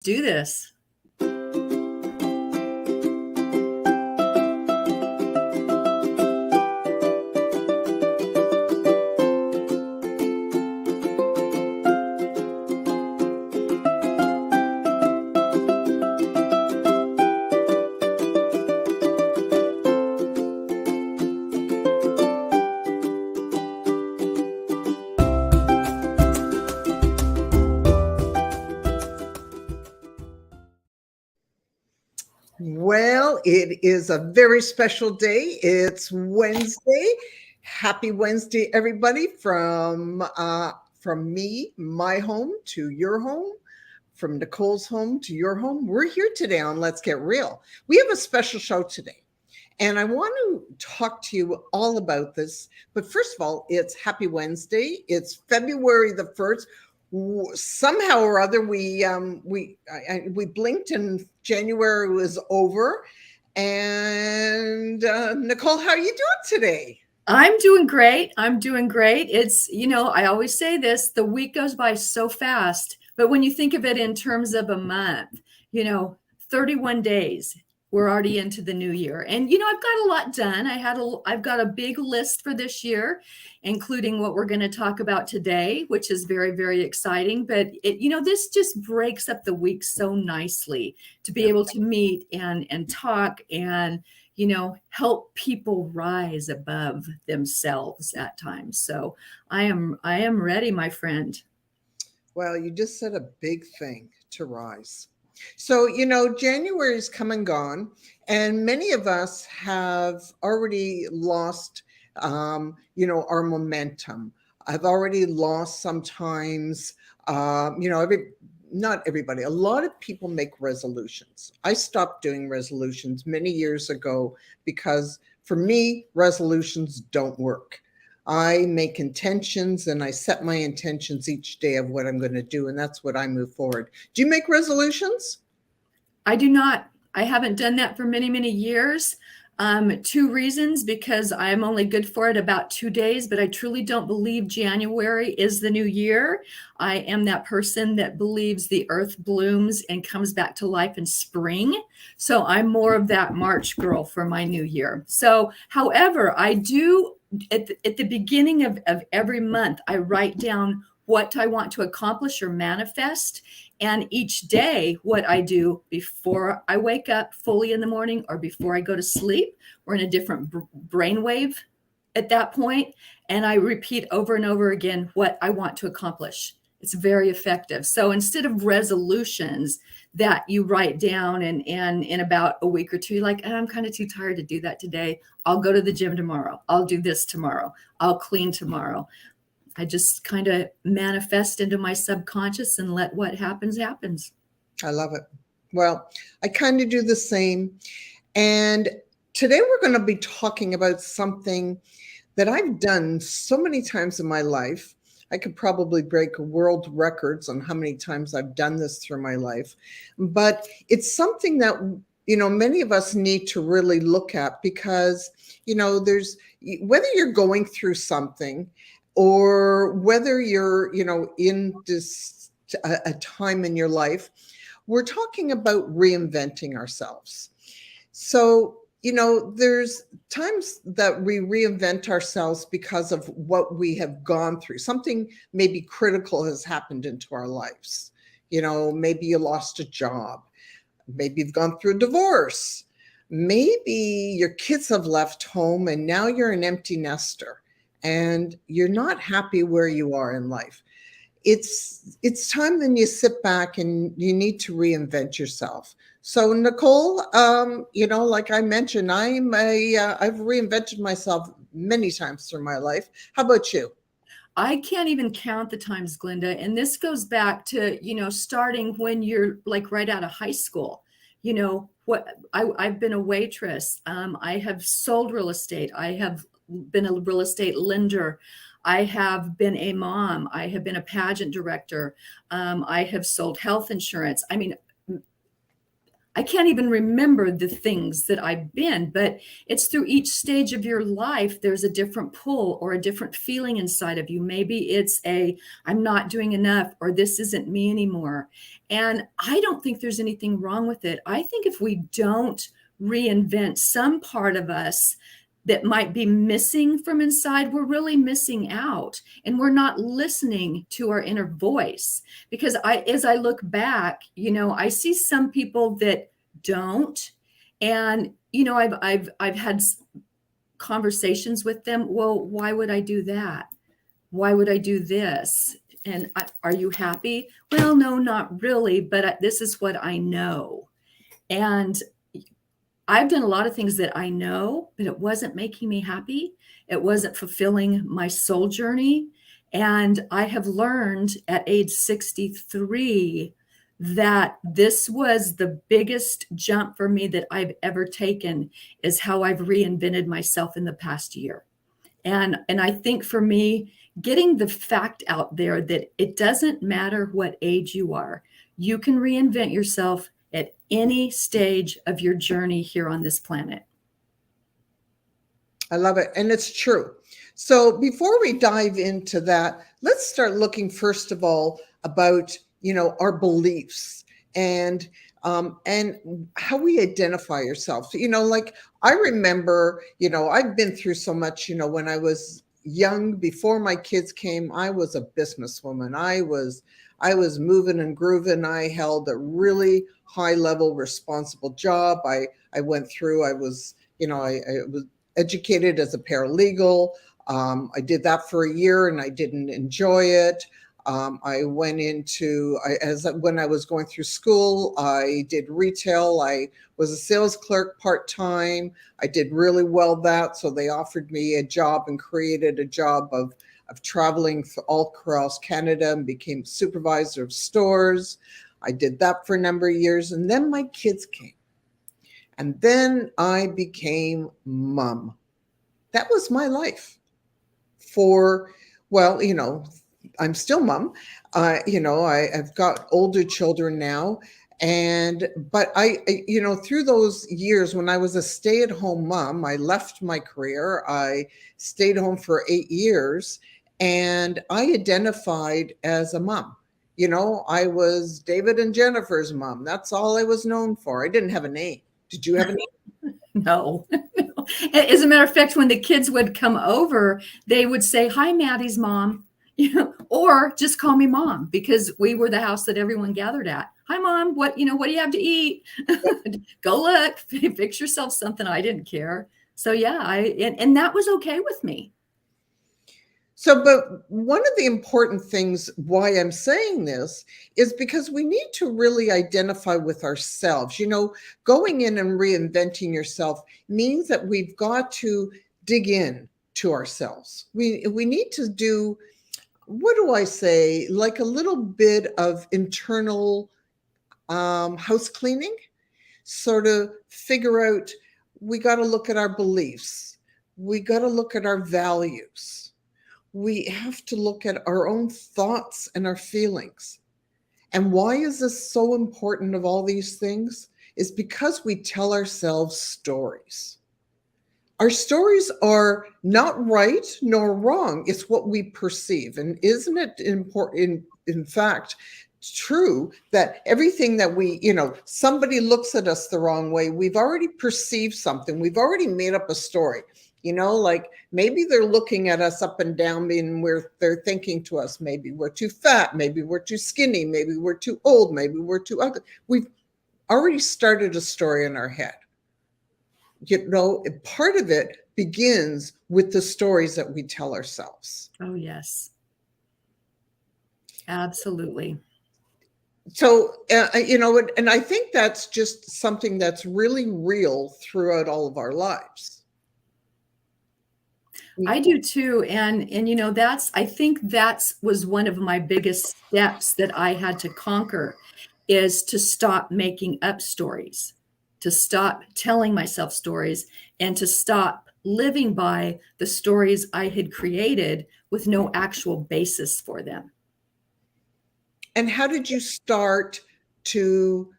Do this. Well, it is a very special day. It's Wednesday. Happy Wednesday, everybody, from me, my home, to your home, from Nicole's home to your home. We're here today on Let's Get Real. We have a special show today, and I want to talk to you all about this. But first of all, it's Happy Wednesday. It's February the 1st. Somehow or other we blinked and January was over. And Nicole, how are you doing today? I'm doing great. It's, I always say this, the week goes by so fast, but when you think of it in terms of a month, 31 days, we're already into the new year. And, I've got a lot done. I've got a big list for this year, including what we're going to talk about today, which is very, very exciting. But this just breaks up the week so nicely to be able to meet and talk and, help people rise above themselves at times. So I am ready, my friend. Well, you just said a big thing, to rise. So, January is come and gone, and many of us have already lost, our momentum. I've already lost sometimes, not everybody, a lot of people make resolutions. I stopped doing resolutions many years ago because for me, resolutions don't work. I make intentions and I set my intentions each day of what I'm going to do. And that's what I move forward. Do you make resolutions? I do not. I haven't done that for many, many years. 2 reasons, because I'm only good for it about 2 days, but I truly don't believe January is the new year. I am that person that believes the earth blooms and comes back to life in spring. So I'm more of that March girl for my new year. So, however, I do at the beginning of every month, I write down what I want to accomplish or manifest. And each day, what I do before I wake up fully in the morning or before I go to sleep, we're in a different brainwave at that point. And I repeat over and over again what I want to accomplish. It's very effective. So instead of resolutions that you write down and in about a week or two, you're like, I'm kind of too tired to do that today. I'll go to the gym tomorrow. I'll do this tomorrow. I'll clean tomorrow. I just kind of manifest into my subconscious and let what happens. I love it. Well, I kind of do the same. And today we're going to be talking about something that I've done so many times in my life. I could probably break world records on how many times I've done this through my life. But it's something that, many of us need to really look at because, there's whether you're going through something or whether you're, in this a time in your life, we're talking about reinventing ourselves. So, there's times that we reinvent ourselves because of what we have gone through. Something maybe critical has happened into our lives. Maybe you lost a job. Maybe you've gone through a divorce. Maybe your kids have left home and now you're an empty nester and you're not happy where you are in life. It's time then you sit back and you need to reinvent yourself. So Nicole, like I mentioned, I've reinvented myself many times through my life. How about you? I can't even count the times, Glenda. And this goes back to, starting when you're like right out of high school. I've been a waitress. I have sold real estate. I have been a real estate lender. I have been a mom. I have been a pageant director. I have sold health insurance. I mean, I can't even remember the things that I've been, but it's through each stage of your life, there's a different pull or a different feeling inside of you. Maybe it's I'm not doing enough, or this isn't me anymore. And I don't think there's anything wrong with it. I think if we don't reinvent some part of us that might be missing from inside, we're really missing out, and we're not listening to our inner voice. Because as I look back, I see some people that don't, and I've had conversations with them. Well, why would I do that? Why would I do this? And are you happy? Well, no, not really, but this is what I know. And I've done a lot of things that I know, but it wasn't making me happy. It wasn't fulfilling my soul journey. And I have learned at age 63 that this was the biggest jump for me that I've ever taken, is how I've reinvented myself in the past year. And I think for me, getting the fact out there that it doesn't matter what age you are, you can reinvent yourself at any stage of your journey here on this planet. I love it. And it's true. So before we dive into that, let's start looking first of all about, our beliefs and how we identify ourselves. Like I remember, I've been through so much, when I was young, before my kids came, I was a businesswoman. I was moving and grooving. I held a really high level responsible job. I went through, I was educated as a paralegal. I did that for a year and I didn't enjoy it. I went into, when I was going through school, I did retail. I was a sales clerk part-time. I did really well that. So they offered me a job and created a job of traveling all across Canada and became supervisor of stores. I did that for a number of years. And then my kids came. And then I became mom. That was my life I'm still mom. I've got older children now. But through those years when I was a stay-at-home mom, I left my career. I stayed home for 8 years and I identified as a mom. I was David and Jennifer's mom. That's all I was known for. I didn't have a name. Did you have a name? No. As a matter of fact, when the kids would come over, they would say, "Hi, Maddie's mom," or just call me mom, because we were the house that everyone gathered at. "Hi, mom. What do you have to eat?" Go look, fix yourself something. I didn't care. So yeah, and that was okay with me. So, but one of the important things why I'm saying this is because we need to really identify with ourselves. Going in and reinventing yourself means that we've got to dig in to ourselves. We need to do, what do I say, like a little bit of internal house cleaning, sort of figure out, we got to look at our beliefs. We got to look at our values. We have to look at our own thoughts and our feelings. And why is this so important of all these things? Is because we tell ourselves stories. Our stories are not right nor wrong. It's what we perceive. And isn't it important, in fact, true that everything that somebody looks at us the wrong way, we've already perceived something. We've already made up a story. Like maybe they're looking at us up and down and they're thinking to us, maybe we're too fat, maybe we're too skinny, maybe we're too old, maybe we're too ugly. We've already started a story in our head. Part of it begins with the stories that we tell ourselves. Oh, yes. Absolutely. So, and I think that's just something that's really real throughout all of our lives. I do too. And I think was one of my biggest steps that I had to conquer, is to stop making up stories, to stop telling myself stories, and to stop living by the stories I had created with no actual basis for them. And how did you start to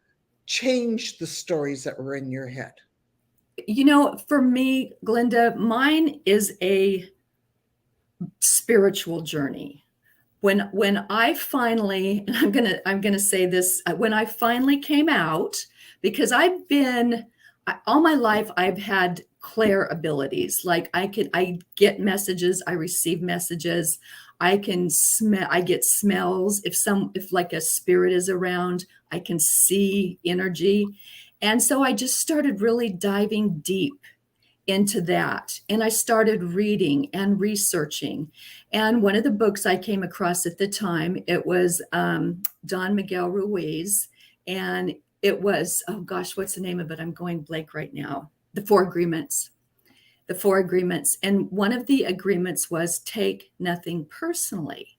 change the stories that were in your head? For me, Glenda, mine is a spiritual journey. When I finally, and I'm gonna say this, when I finally came out, because all my life I've had clair abilities. Like I get messages, I receive messages, I can smell, I get smells. If like a spirit is around, I can see energy. And so I just started really diving deep into that. And I started reading and researching. And one of the books I came across at the time, it was Don Miguel Ruiz. And it was, oh gosh, what's the name of it? I'm going blank right now. The Four Agreements. The Four Agreements. And one of the agreements was take nothing personally.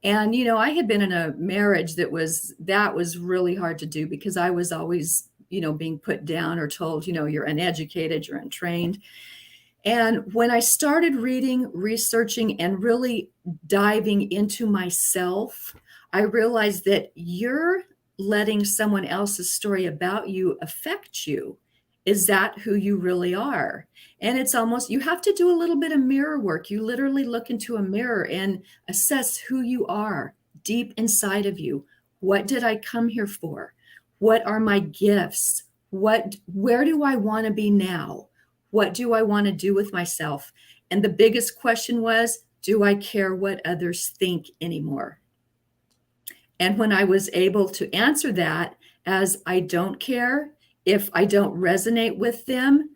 And, I had been in a marriage that was really hard to do because I was always, being put down or told, you're uneducated, you're untrained. And when I started reading, researching, and really diving into myself, I realized that you're letting someone else's story about you affect you. Is that who you really are? And it's almost, you have to do a little bit of mirror work. You literally look into a mirror and assess who you are deep inside of you. What did I come here for? What are my gifts? Where do I want to be now? What do I want to do with myself? And the biggest question was, do I care what others think anymore? And when I was able to answer that as I don't care, if I don't resonate with them,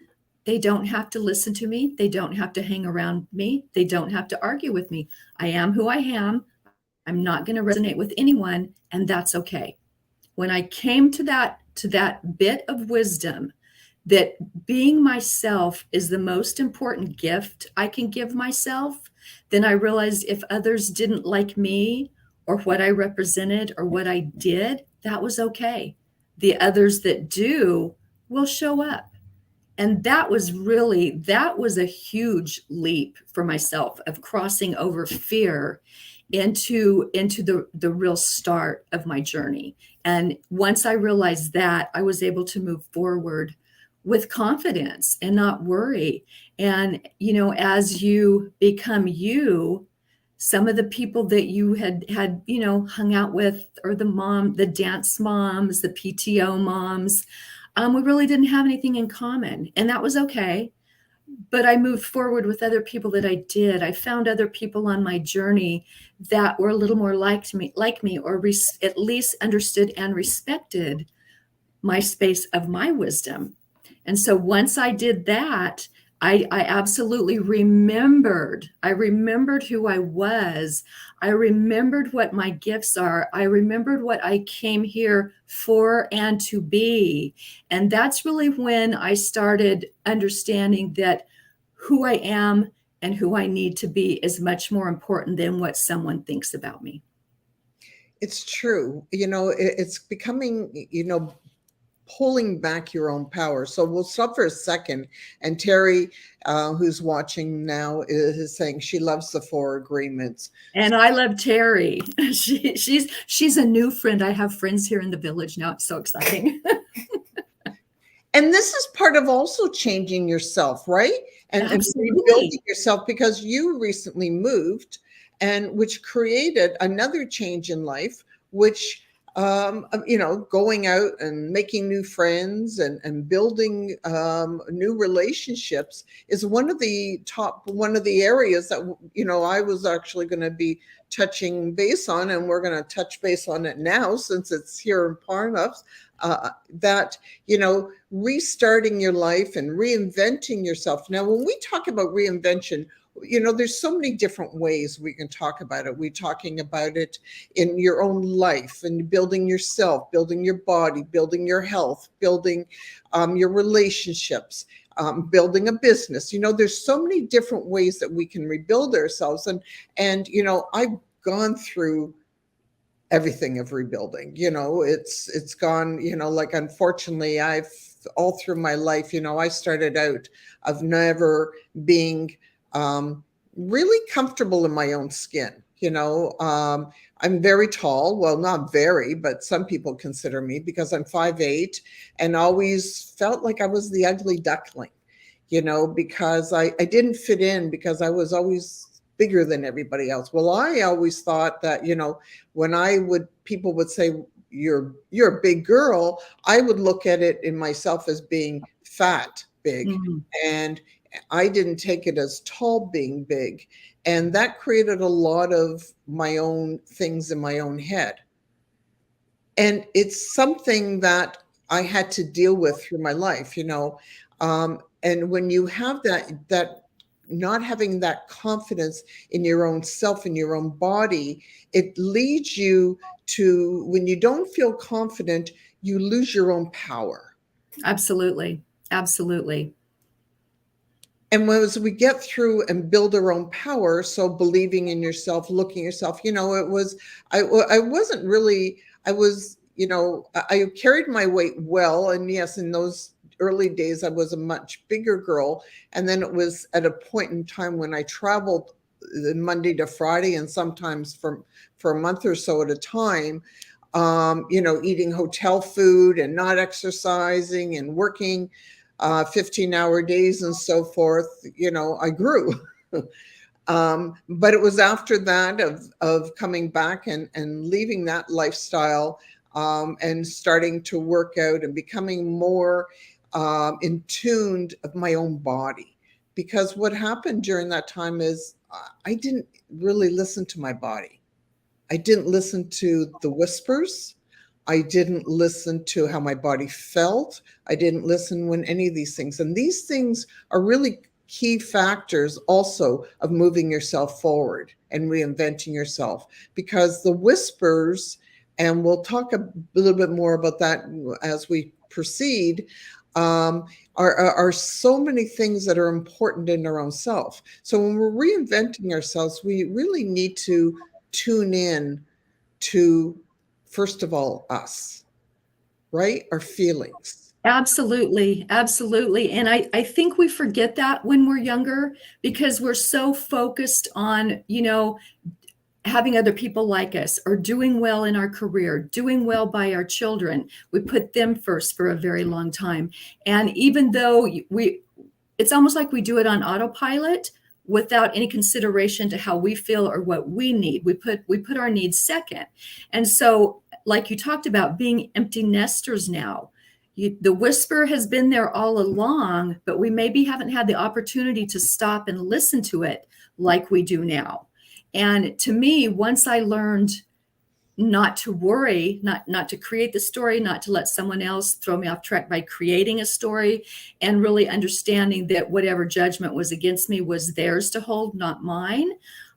they don't have to listen to me. They don't have to hang around me. They don't have to argue with me. I am who I am. I'm not going to resonate with anyone, and that's okay. When I came to that bit of wisdom that being myself is the most important gift I can give myself, then I realized if others didn't like me or what I represented or what I did, that was okay. The others that do will show up. And that was a huge leap for myself of crossing over fear into the real start of my journey. And once I realized that, I was able to move forward with confidence and not worry. And, as you become you, some of the people that you had, hung out with, or the dance moms, the PTO moms, we really didn't have anything in common, and that was okay. But I moved forward with other people that I did. I found other people on my journey that were a little more like me, or at least understood and respected my space of my wisdom. And so once I did that, I absolutely remembered. I remembered who I was. I remembered what my gifts are. I remembered what I came here for and to be. And that's really when I started understanding that who I am and who I need to be is much more important than what someone thinks about me. It's true. It's becoming, pulling back your own power. So we'll stop for a second. And Terry, who's watching now, is saying she loves the Four Agreements. And I love Terry. She's a new friend. I have friends here in the village now. It's so exciting. And this is part of also changing yourself, right? And rebuilding yourself, because you recently moved, and which created another change in life, which going out and making new friends and building new relationships is one of the areas that, I was actually going to be touching base on, and we're going to touch base on it now since it's here in Parnups, that, restarting your life and reinventing yourself. Now, when we talk about reinvention, there's so many different ways we can talk about it. We're talking about it in your own life and building yourself, building your body, building your health, building your relationships, building a business. There's so many different ways that we can rebuild ourselves. And I've gone through everything of rebuilding. It's gone, like, unfortunately, I've all through my life, I started out of never being really comfortable in my own skin. You know, I'm very tall. Well, not very, but some people consider me because I'm 5'8", and always felt like I was the ugly duckling, you know, because I didn't fit in because I was always bigger than everybody else. Well, I always thought that, you know, when people would say, you're a big girl, I would look at it in myself as being fat, big. Mm. And I didn't take it as tall being big. And that created a lot of my own things in my own head. And it's something that I had to deal with through my life, you know. And when you have that not having that confidence in your own self, in your own body, it leads you to, when you don't feel confident, you lose your own power. Absolutely. Absolutely. And as we get through and build our own power, so believing in yourself, looking at yourself, you know, I wasn't really, I was, you know, I carried my weight well. And yes, in those early days, I was a much bigger girl. And then it was at a point in time when I traveled Monday to Friday, and sometimes for a month or so at a time, you know, eating hotel food and not exercising and working 15-hour days and so forth, you know, I grew. But it was after that of coming back and leaving that lifestyle, and starting to work out and becoming more in tuned of my own body. Because what happened during that time is I didn't really listen to my body. I didn't listen to the whispers. I didn't listen to how my body felt. I didn't listen when any of these things. And these things are really key factors also of moving yourself forward and reinventing yourself, because the whispers, and we'll talk a little bit more about that as we proceed, are so many things that are important in our own self. So when we're reinventing ourselves, we really need to tune in to, first of all, us, right? Our feelings. Absolutely. Absolutely. And I think we forget that when we're younger because we're so focused on, you know, having other people like us or doing well in our career, doing well by our children. We put them first for a very long time. And even though it's almost like we do it on autopilot without any consideration to how we feel or what we need. We put our needs second. And so, like you talked about, being empty nesters now, the whisper has been there all along, but we maybe haven't had the opportunity to stop and listen to it like we do now. And to me, once I learned not to worry, not to create the story, not to let someone else throw me off track by creating a story, and really understanding that whatever judgment was against me was theirs to hold, not mine,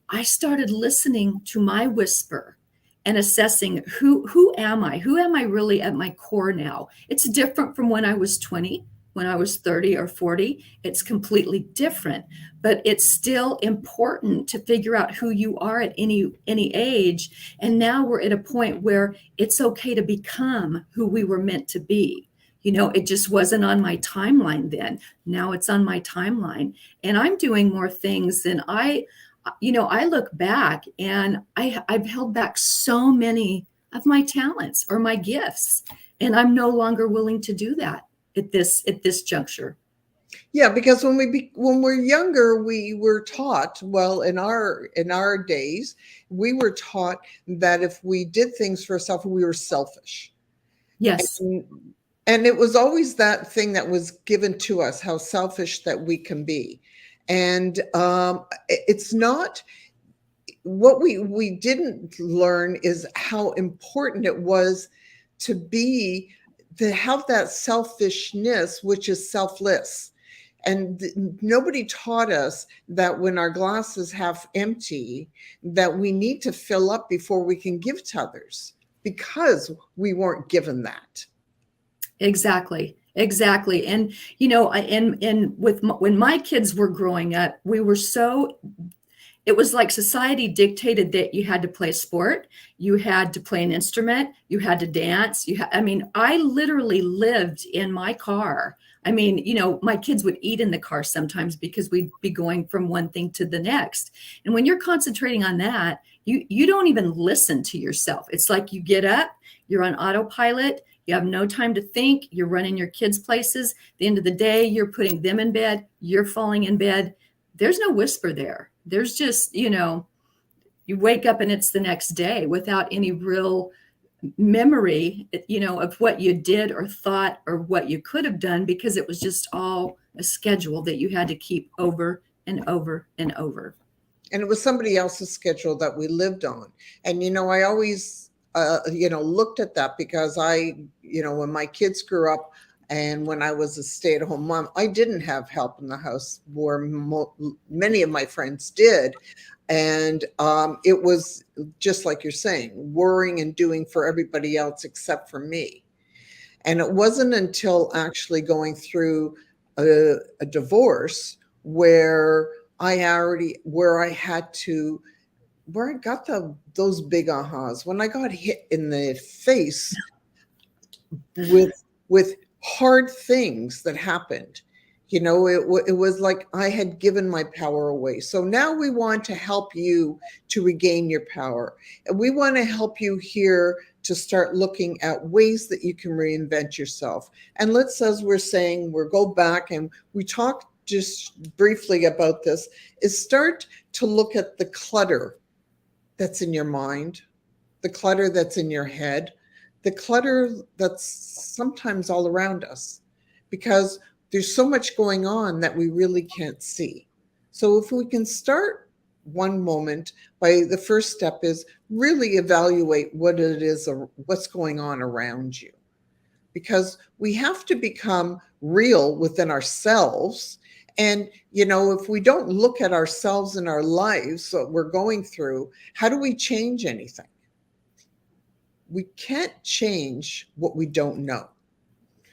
I started listening to my whisper and assessing who am I? Who am I really at my core now? It's different from when I was 20, when I was 30 or 40. It's completely different, but it's still important to figure out who you are at any age. And now we're at a point where it's okay to become who we were meant to be. You know, it just wasn't on my timeline then. Now it's on my timeline. And I'm doing more things than I look back and I've held back so many of my talents or my gifts, and I'm no longer willing to do that at this juncture. Yeah, because when we're younger, we were taught, well, in our days, we were taught that if we did things for ourselves, we were selfish. Yes. And it was always that thing that was given to us, how selfish that we can be. And it's not, what we didn't learn is how important it was to have that selfishness, which is selfless. And nobody taught us that when our glass is half empty, that we need to fill up before we can give to others, because we weren't given that. Exactly. And, you know, when my kids were growing up, we were so, it was like society dictated that you had to play sport, you had to play an instrument, you had to dance. I mean, I literally lived in my car. I mean, you know, my kids would eat in the car sometimes because we'd be going from one thing to the next. And when you're concentrating on that, you don't even listen to yourself. It's like you get up, you're on autopilot, you have no time to think, you're running your kids places. At the end of the day, you're putting them in bed, you're falling in bed. There's no whisper there. There's just, you know, you wake up and it's the next day without any real memory, you know, of what you did or thought or what you could have done, because it was just all a schedule that you had to keep over and over and over. And it was somebody else's schedule that we lived on. And, you know, I always, you know, looked at that because you know, when my kids grew up and when I was a stay-at-home mom, I didn't have help in the house where many of my friends did. And it was just like you're saying, worrying and doing for everybody else except for me. And it wasn't until actually going through a divorce where I got those big ahas, when I got hit in the face with hard things that happened. You know, it was like I had given my power away. So now we want to help you to regain your power. And we want to help you here to start looking at ways that you can reinvent yourself. And as we're saying, we'll go back and we talked just briefly about this, is start to look at the clutter that's in your mind, the clutter that's in your head, the clutter that's sometimes all around us, because there's so much going on that we really can't see. So if we can start one moment by, the first step is really evaluate what it is or what's going on around you, because we have to become real within ourselves. And, you know, if we don't look at ourselves and our lives, what we're going through, how do we change anything? We can't change what we don't know.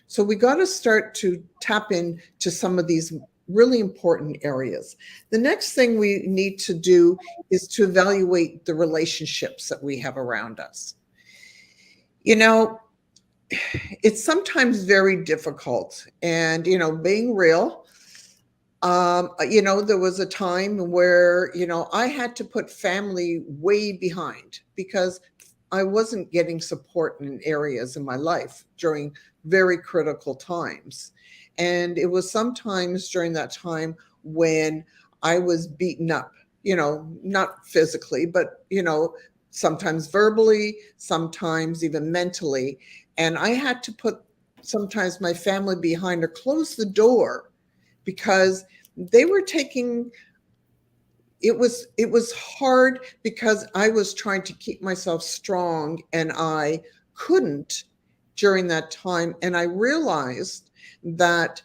So we got to start to tap into some of these really important areas. The next thing we need to do is to evaluate the relationships that we have around us. You know, it's sometimes very difficult. And, you know, being real, you know, there was a time where, you know, I had to put family way behind because I wasn't getting support in areas in my life during very critical times. And it was sometimes during that time when I was beaten up, you know, not physically, but, you know, sometimes verbally, sometimes even mentally. And I had to put sometimes my family behind or close the door because they were taking, it was hard because I was trying to keep myself strong and I couldn't during that time. And I realized that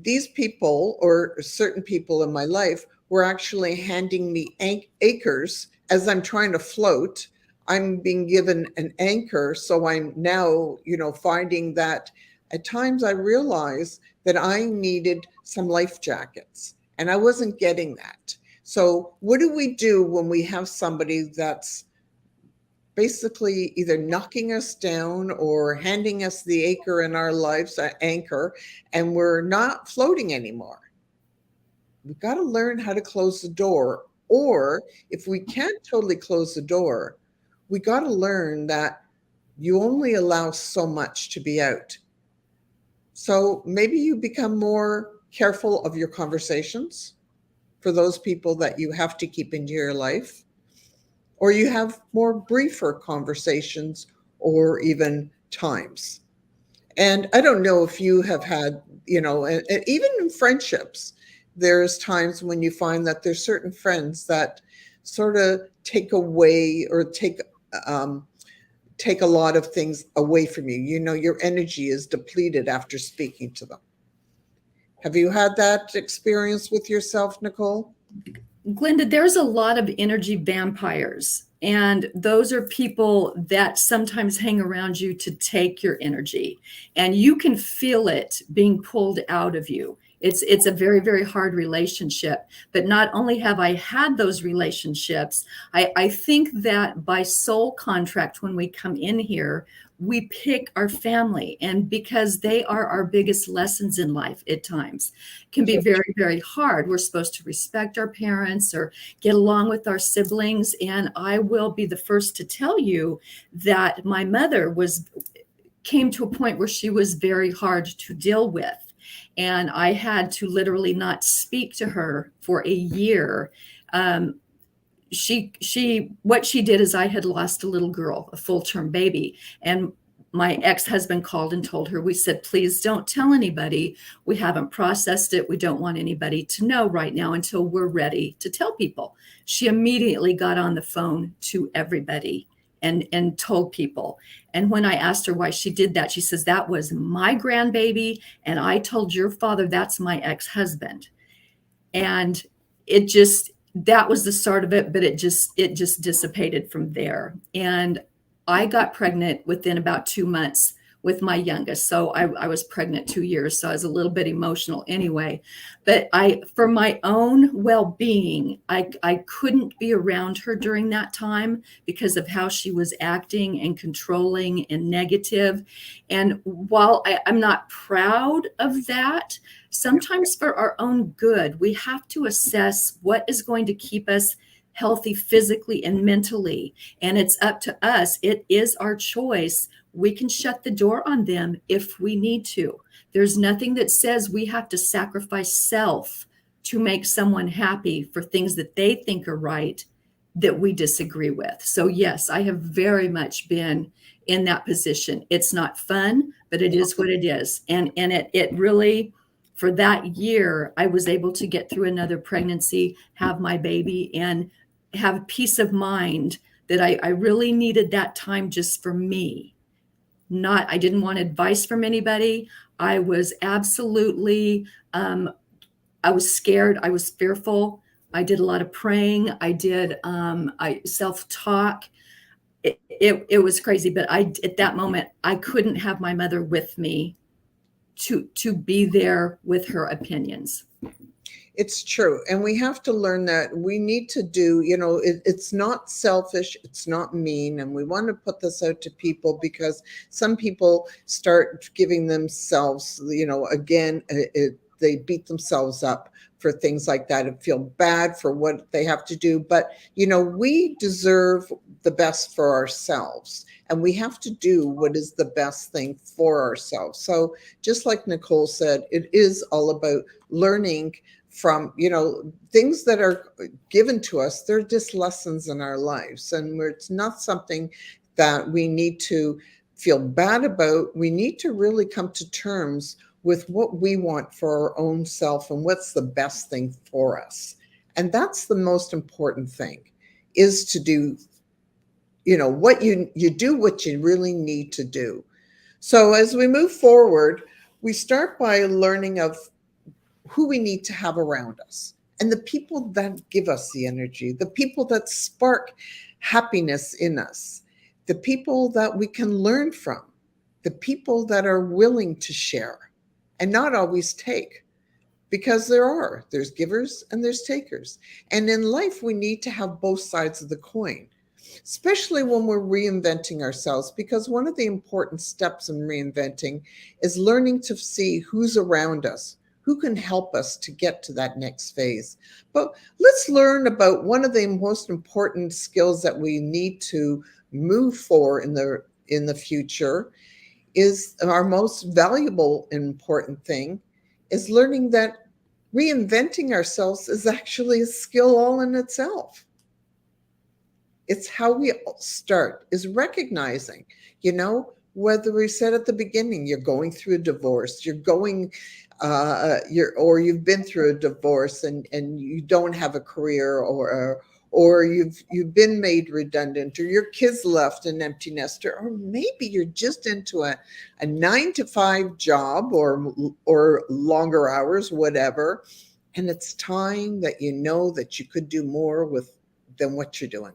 these people, or certain people in my life, were actually handing me anchors as I'm trying to float. I'm being given an anchor. So I'm now, you know, finding that at times I realized that I needed some life jackets and I wasn't getting that. So what do we do when we have somebody that's basically either knocking us down or handing us the anchor in our lives, anchor, and we're not floating anymore? We've got to learn how to close the door. Or if we can't totally close the door, we got to learn that you only allow so much to be out. So maybe you become more careful of your conversations for those people that you have to keep into your life, or you have more briefer conversations or even times. And I don't know if you have had, you know, and even in friendships, there's times when you find that there's certain friends that sort of take away or take a lot of things away from you. You know, your energy is depleted after speaking to them. Have you had that experience with yourself, Nicole? Glenda, there's a lot of energy vampires, and those are people that sometimes hang around you to take your energy, and you can feel it being pulled out of you. It's a very, very hard relationship. But not only have I had those relationships, I think that by soul contract, when we come in here, we pick our family, and because they are our biggest lessons in life at times, can be very, very hard. We're supposed to respect our parents or get along with our siblings. And I will be the first to tell you that my mother came to a point where she was very hard to deal with. And I had to literally not speak to her for a year. What she did is, I had lost a little girl, a full-term baby, and my ex-husband called and told her, we said, please don't tell anybody. We haven't processed it. We don't want anybody to know right now until we're ready to tell people. She immediately got on the phone to everybody and told people. And when I asked her why she did that, she says, that was my grandbaby, and I told your father that's my ex-husband. And that was the start of it, but it just dissipated from there. And I got pregnant within about 2 months with my youngest. So I was pregnant 2 years. So I was a little bit emotional anyway. But for my own well-being, I couldn't be around her during that time because of how she was acting and controlling and negative. And while I'm not proud of that, sometimes for our own good, we have to assess what is going to keep us healthy physically and mentally. And it's up to us. It is our choice. We can shut the door on them if we need to. There's nothing that says we have to sacrifice self to make someone happy for things that they think are right that we disagree with. So yes, I have very much been in that position. It's not fun, but it is what it is. And it really, for that year, I was able to get through another pregnancy, have my baby, and have peace of mind that I really needed that time just for me. I didn't want advice from anybody. I was absolutely, I was scared. I was fearful. I did a lot of praying. I self-talk. It was crazy, but at that moment, I couldn't have my mother with me to be there with her opinions. It's true. And we have to learn that we need to do, it's not selfish, it's not mean. And we want to put this out to people because some people start giving themselves, again, they beat themselves up for things like that and feel bad for what they have to do. But, we deserve the best for ourselves. And we have to do what is the best thing for ourselves. So just like Nicole said, it is all about learning from, things that are given to us. They're just lessons in our lives. And it's not something that we need to feel bad about. We need to really come to terms with what we want for our own self and what's the best thing for us. And that's the most important thing, is to do, what you do what you really need to do. So as we move forward, we start by learning of who we need to have around us and the people that give us the energy, the people that spark happiness in us, the people that we can learn from, the people that are willing to share and not always take, because there's givers and there's takers. And in life, we need to have both sides of the coin, especially when we're reinventing ourselves, because one of the important steps in reinventing is learning to see who's around us, who can help us to get to that next phase. But let's learn about one of the most important skills that we need to move for in the future. Is our most valuable and important thing is learning that reinventing ourselves is actually a skill all in itself. It's how we start, is recognizing, whether we said at the beginning, you're going through a divorce, you've been through a divorce and you don't have a career, or you've been made redundant, or your kids left an empty nester, or maybe you're just into a 9-to-5 job or longer hours, whatever. And it's time that that you could do more than what you're doing.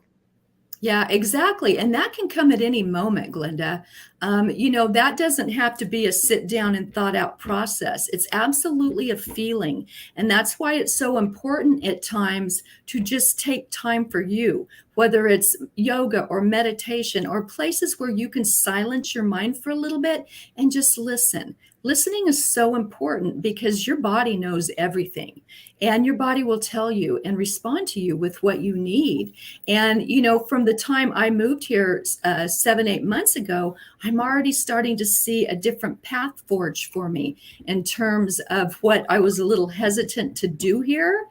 Yeah, exactly. And that can come at any moment, Glenda. That doesn't have to be a sit down and thought out process. It's absolutely a feeling. And that's why it's so important at times to just take time for you, whether it's yoga or meditation or places where you can silence your mind for a little bit and just listen. Listening is so important because your body knows everything, and your body will tell you and respond to you with what you need. And, from the time I moved here 7, 8 months ago, I'm already starting to see a different path forged for me in terms of what I was a little hesitant to do here,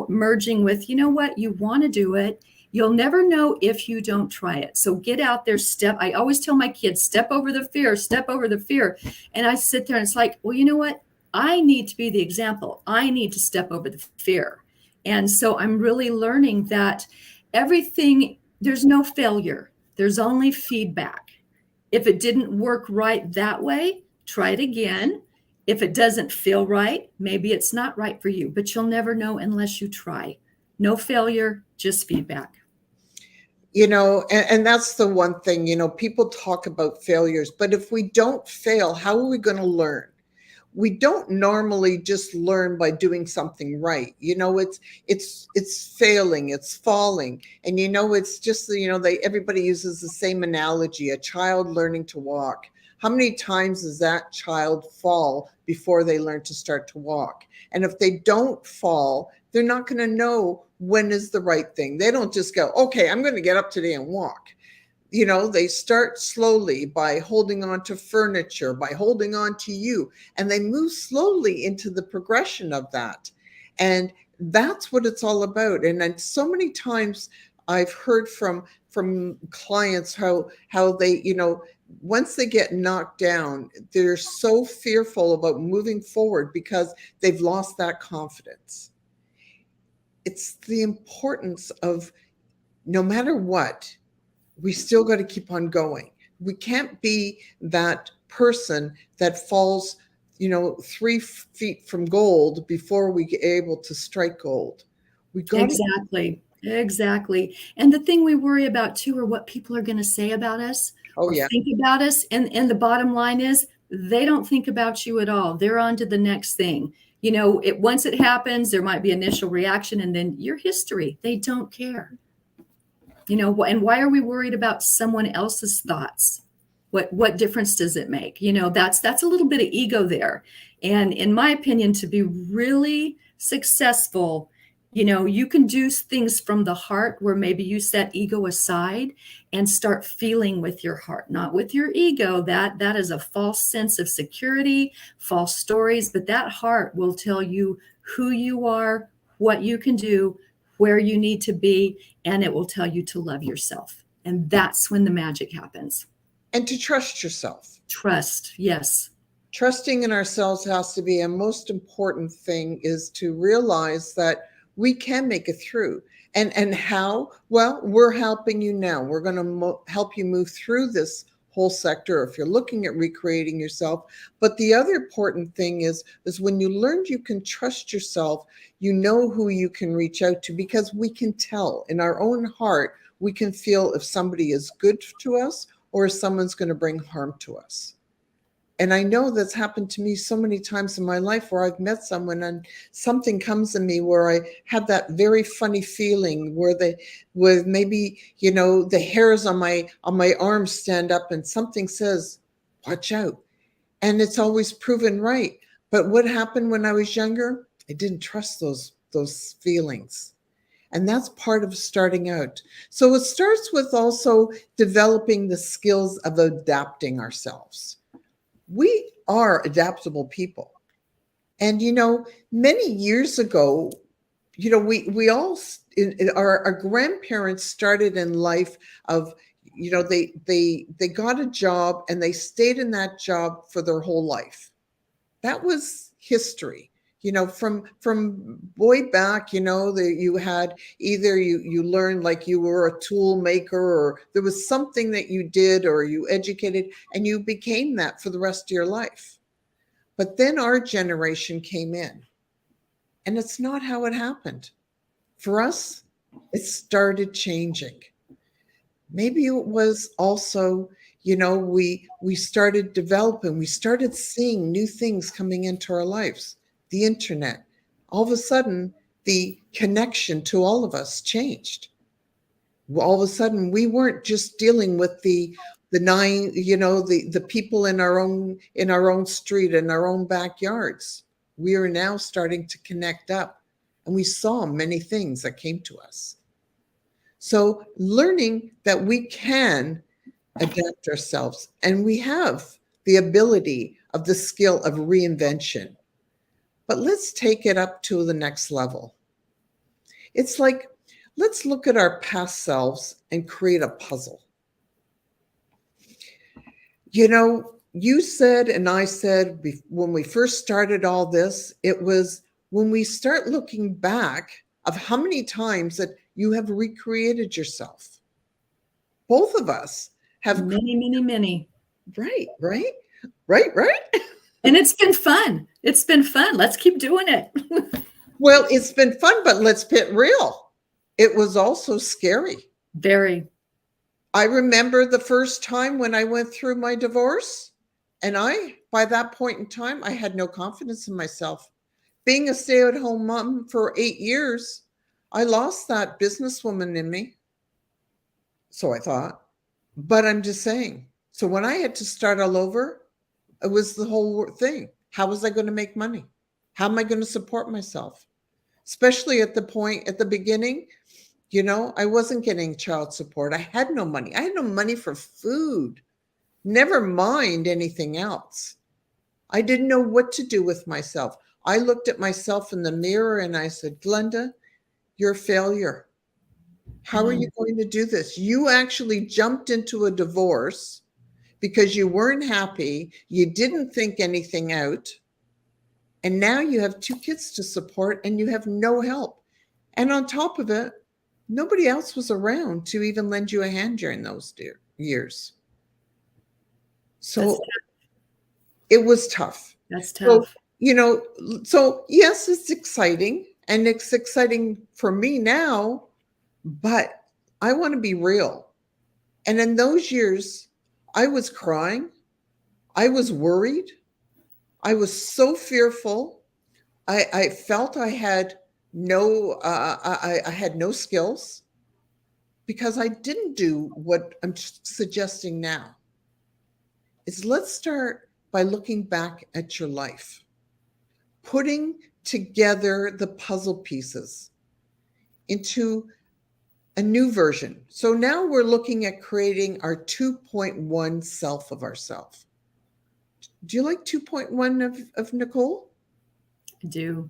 merging with, what, you want to do it. You'll never know if you don't try it. So get out there, step. I always tell my kids, step over the fear, step over the fear. And I sit there and it's like, well, you know what? I need to be the example. I need to step over the fear. And so I'm really learning that everything, there's no failure. There's only feedback. If it didn't work right that way, try it again. If it doesn't feel right, maybe it's not right for you, but you'll never know unless you try. No failure, just feedback. And that's the one thing, people talk about failures, but if we don't fail, how are we going to learn? We don't normally just learn by doing something right. It's failing, it's falling. And it's just, everybody uses the same analogy, a child learning to walk. How many times does that child fall before they learn to start to walk? And if they don't fall, they're not going to know when is the right thing. They don't just go, okay, I'm going to get up today and walk. They start slowly by holding on to furniture, by holding on to you, and they move slowly into the progression of that. And that's what it's all about. And then so many times I've heard from clients how they, once they get knocked down, they're so fearful about moving forward because they've lost that confidence. It's the importance of, no matter what, we still got to keep on going. We can't be that person that falls, 3 feet from gold before we get able to strike gold. We got Exactly. And the thing we worry about too are what people are going to say about us or think about us. And the bottom line is they don't think about you at all. They're on to the next thing. Once it happens, there might be initial reaction and then your history. They don't care. And why are we worried about someone else's thoughts? What difference does it make? That's a little bit of ego there. And in my opinion, to be really successful, you can do things from the heart where maybe you set ego aside and start feeling with your heart, not with your ego. That is a false sense of security, false stories, but that heart will tell you who you are, what you can do, where you need to be, and it will tell you to love yourself. And that's when the magic happens. And to trust yourself. Trust, yes. Trusting in ourselves has to be a most important thing, is to realize that we can make it through. And how? Well, we're helping you now. We're going to help you move through this whole sector if you're looking at recreating yourself. But the other important thing is when you learn you can trust yourself, you know who you can reach out to, because we can tell in our own heart, we can feel if somebody is good to us or if someone's going to bring harm to us. And I know that's happened to me so many times in my life where I've met someone and something comes to me where I have that very funny feeling where maybe, the hairs on my arms stand up and something says, watch out. And it's always proven right. But what happened when I was younger? I didn't trust those feelings. And that's part of starting out. So it starts with also developing the skills of adapting ourselves. We are adaptable people. And, many years ago, we all, our grandparents started in life of, they got a job and they stayed in that job for their whole life. That was history. From way back, that you had either you learned like you were a tool maker, or there was something that you did, or you educated and you became that for the rest of your life. But then our generation came in, and it's not how it happened. For us, it started changing. Maybe it was also, we started developing, we started seeing new things coming into our lives. The internet. All of a sudden, the connection to all of us changed. All of a sudden, we weren't just dealing with the nine, the people in our own street, in our own backyards. We are now starting to connect up, and we saw many things that came to us. So learning that we can adapt ourselves, and we have the ability of the skill of reinvention. But let's take it up to the next level. It's like, let's look at our past selves and create a puzzle. You said, and I said, when we first started all this, it was when we start looking back of how many times that you have recreated yourself. Both of us have many. Right. And it's been fun. It's been fun. Let's keep doing it. Well, it's been fun, but let's get real. It was also scary. Very. I remember the first time when I went through my divorce, and by that point in time, I had no confidence in myself. Being a stay-at-home mom for 8 years, I lost that businesswoman in me. So I thought, but I'm just saying. So when I had to start all over, it was the whole thing. How was I going to make money? How am I going to support myself? Especially at the beginning, I wasn't getting child support. I had no money. I had no money for food, never mind anything else. I didn't know what to do with myself. I looked at myself in the mirror and I said, Glenda, you're a failure. How are you going to do this? You actually jumped into a divorce because you weren't happy. You didn't think anything out. And now you have 2 kids to support and you have no help. And on top of it, nobody else was around to even lend you a hand during those years. So it was tough. That's tough. So yes, it's exciting. And it's exciting for me now, but I want to be real. And in those years, I was crying. I was worried. I was so fearful. I felt I had I had no skills because I didn't do what I'm suggesting now. Let's start by looking back at your life, putting together the puzzle pieces into a new version. So now we're looking at creating our 2.1 self of ourselves. Do you like 2.1 of Nicole? I do.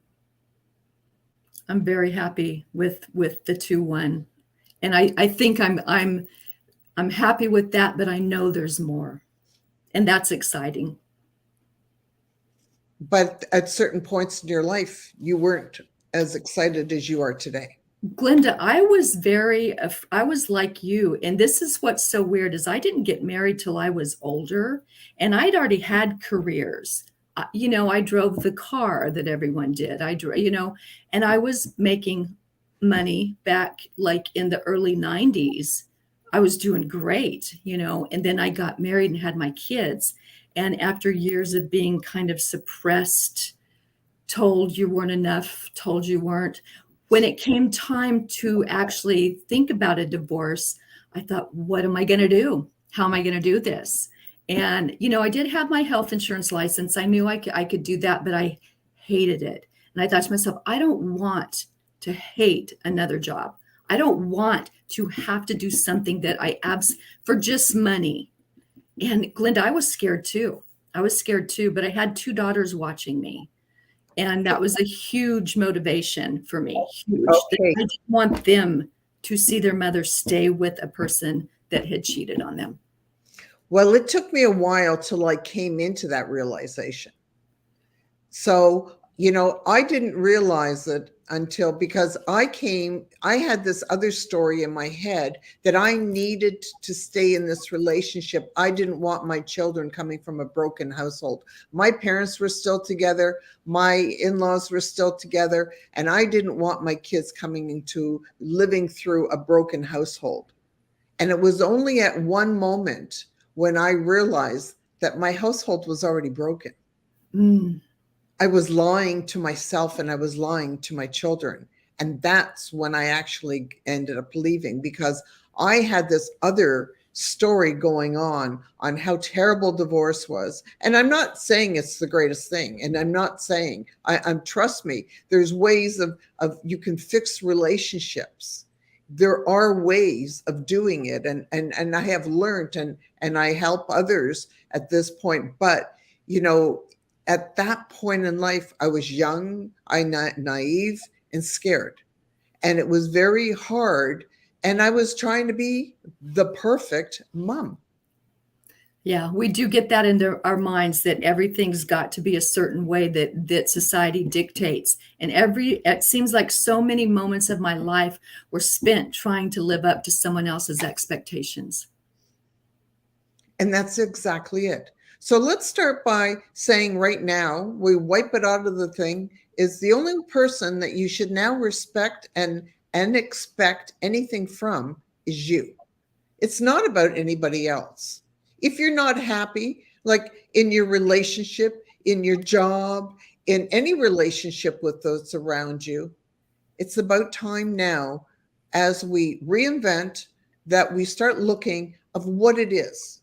I'm very happy with the 2.1. And I think I'm happy with that, but I know there's more. And that's exciting. But at certain points in your life, you weren't as excited as you are today. Glenda, I was like you. And this is what's so weird is I didn't get married till I was older and I'd already had careers. I drove the car that everyone did. And I was making money back like in the early 90s. I was doing great, and then I got married and had my kids. And after years of being kind of suppressed, told you weren't enough, told you weren't, when it came time to actually think about a divorce, I thought, what am I going to do? How am I going to do this? And, I did have my health insurance license. I knew I could do that, but I hated it. And I thought to myself, I don't want to hate another job. I don't want to have to do something that for just money. And Glenda, I was scared too. But I had 2 daughters watching me. And that was a huge motivation for me. Huge. Okay. I didn't want them to see their mother stay with a person that had cheated on them. Well, it took me a while till I came into that realization. So, I didn't realize it because I had this other story in my head that I needed to stay in this relationship. I didn't want my children coming from a broken household. My parents were still together. My in-laws were still together. And I didn't want my kids coming into living through a broken household. And it was only at one moment when I realized that my household was already broken. Mm. I was lying to myself and I was lying to my children. And that's when I actually ended up leaving, because I had this other story going on how terrible divorce was. And I'm not saying it's the greatest thing. And I'm not saying, I'm trust me, there's ways of you can fix relationships. There are ways of doing it. And I have learned and I help others at this point. But, you know, at that point in life, I was young, naive, and scared. And it was very hard. And I was trying to be the perfect mom. Yeah, we do get that into our minds that everything's got to be a certain way that society dictates. And it seems like so many moments of my life were spent trying to live up to someone else's expectations. And that's exactly it. So let's start by saying right now, we wipe it out of the thing, is the only person that you should now respect and expect anything from is you. It's not about anybody else. If you're not happy, like in your relationship, in your job, in any relationship with those around you, it's about time now, as we reinvent, that we start looking of what it is.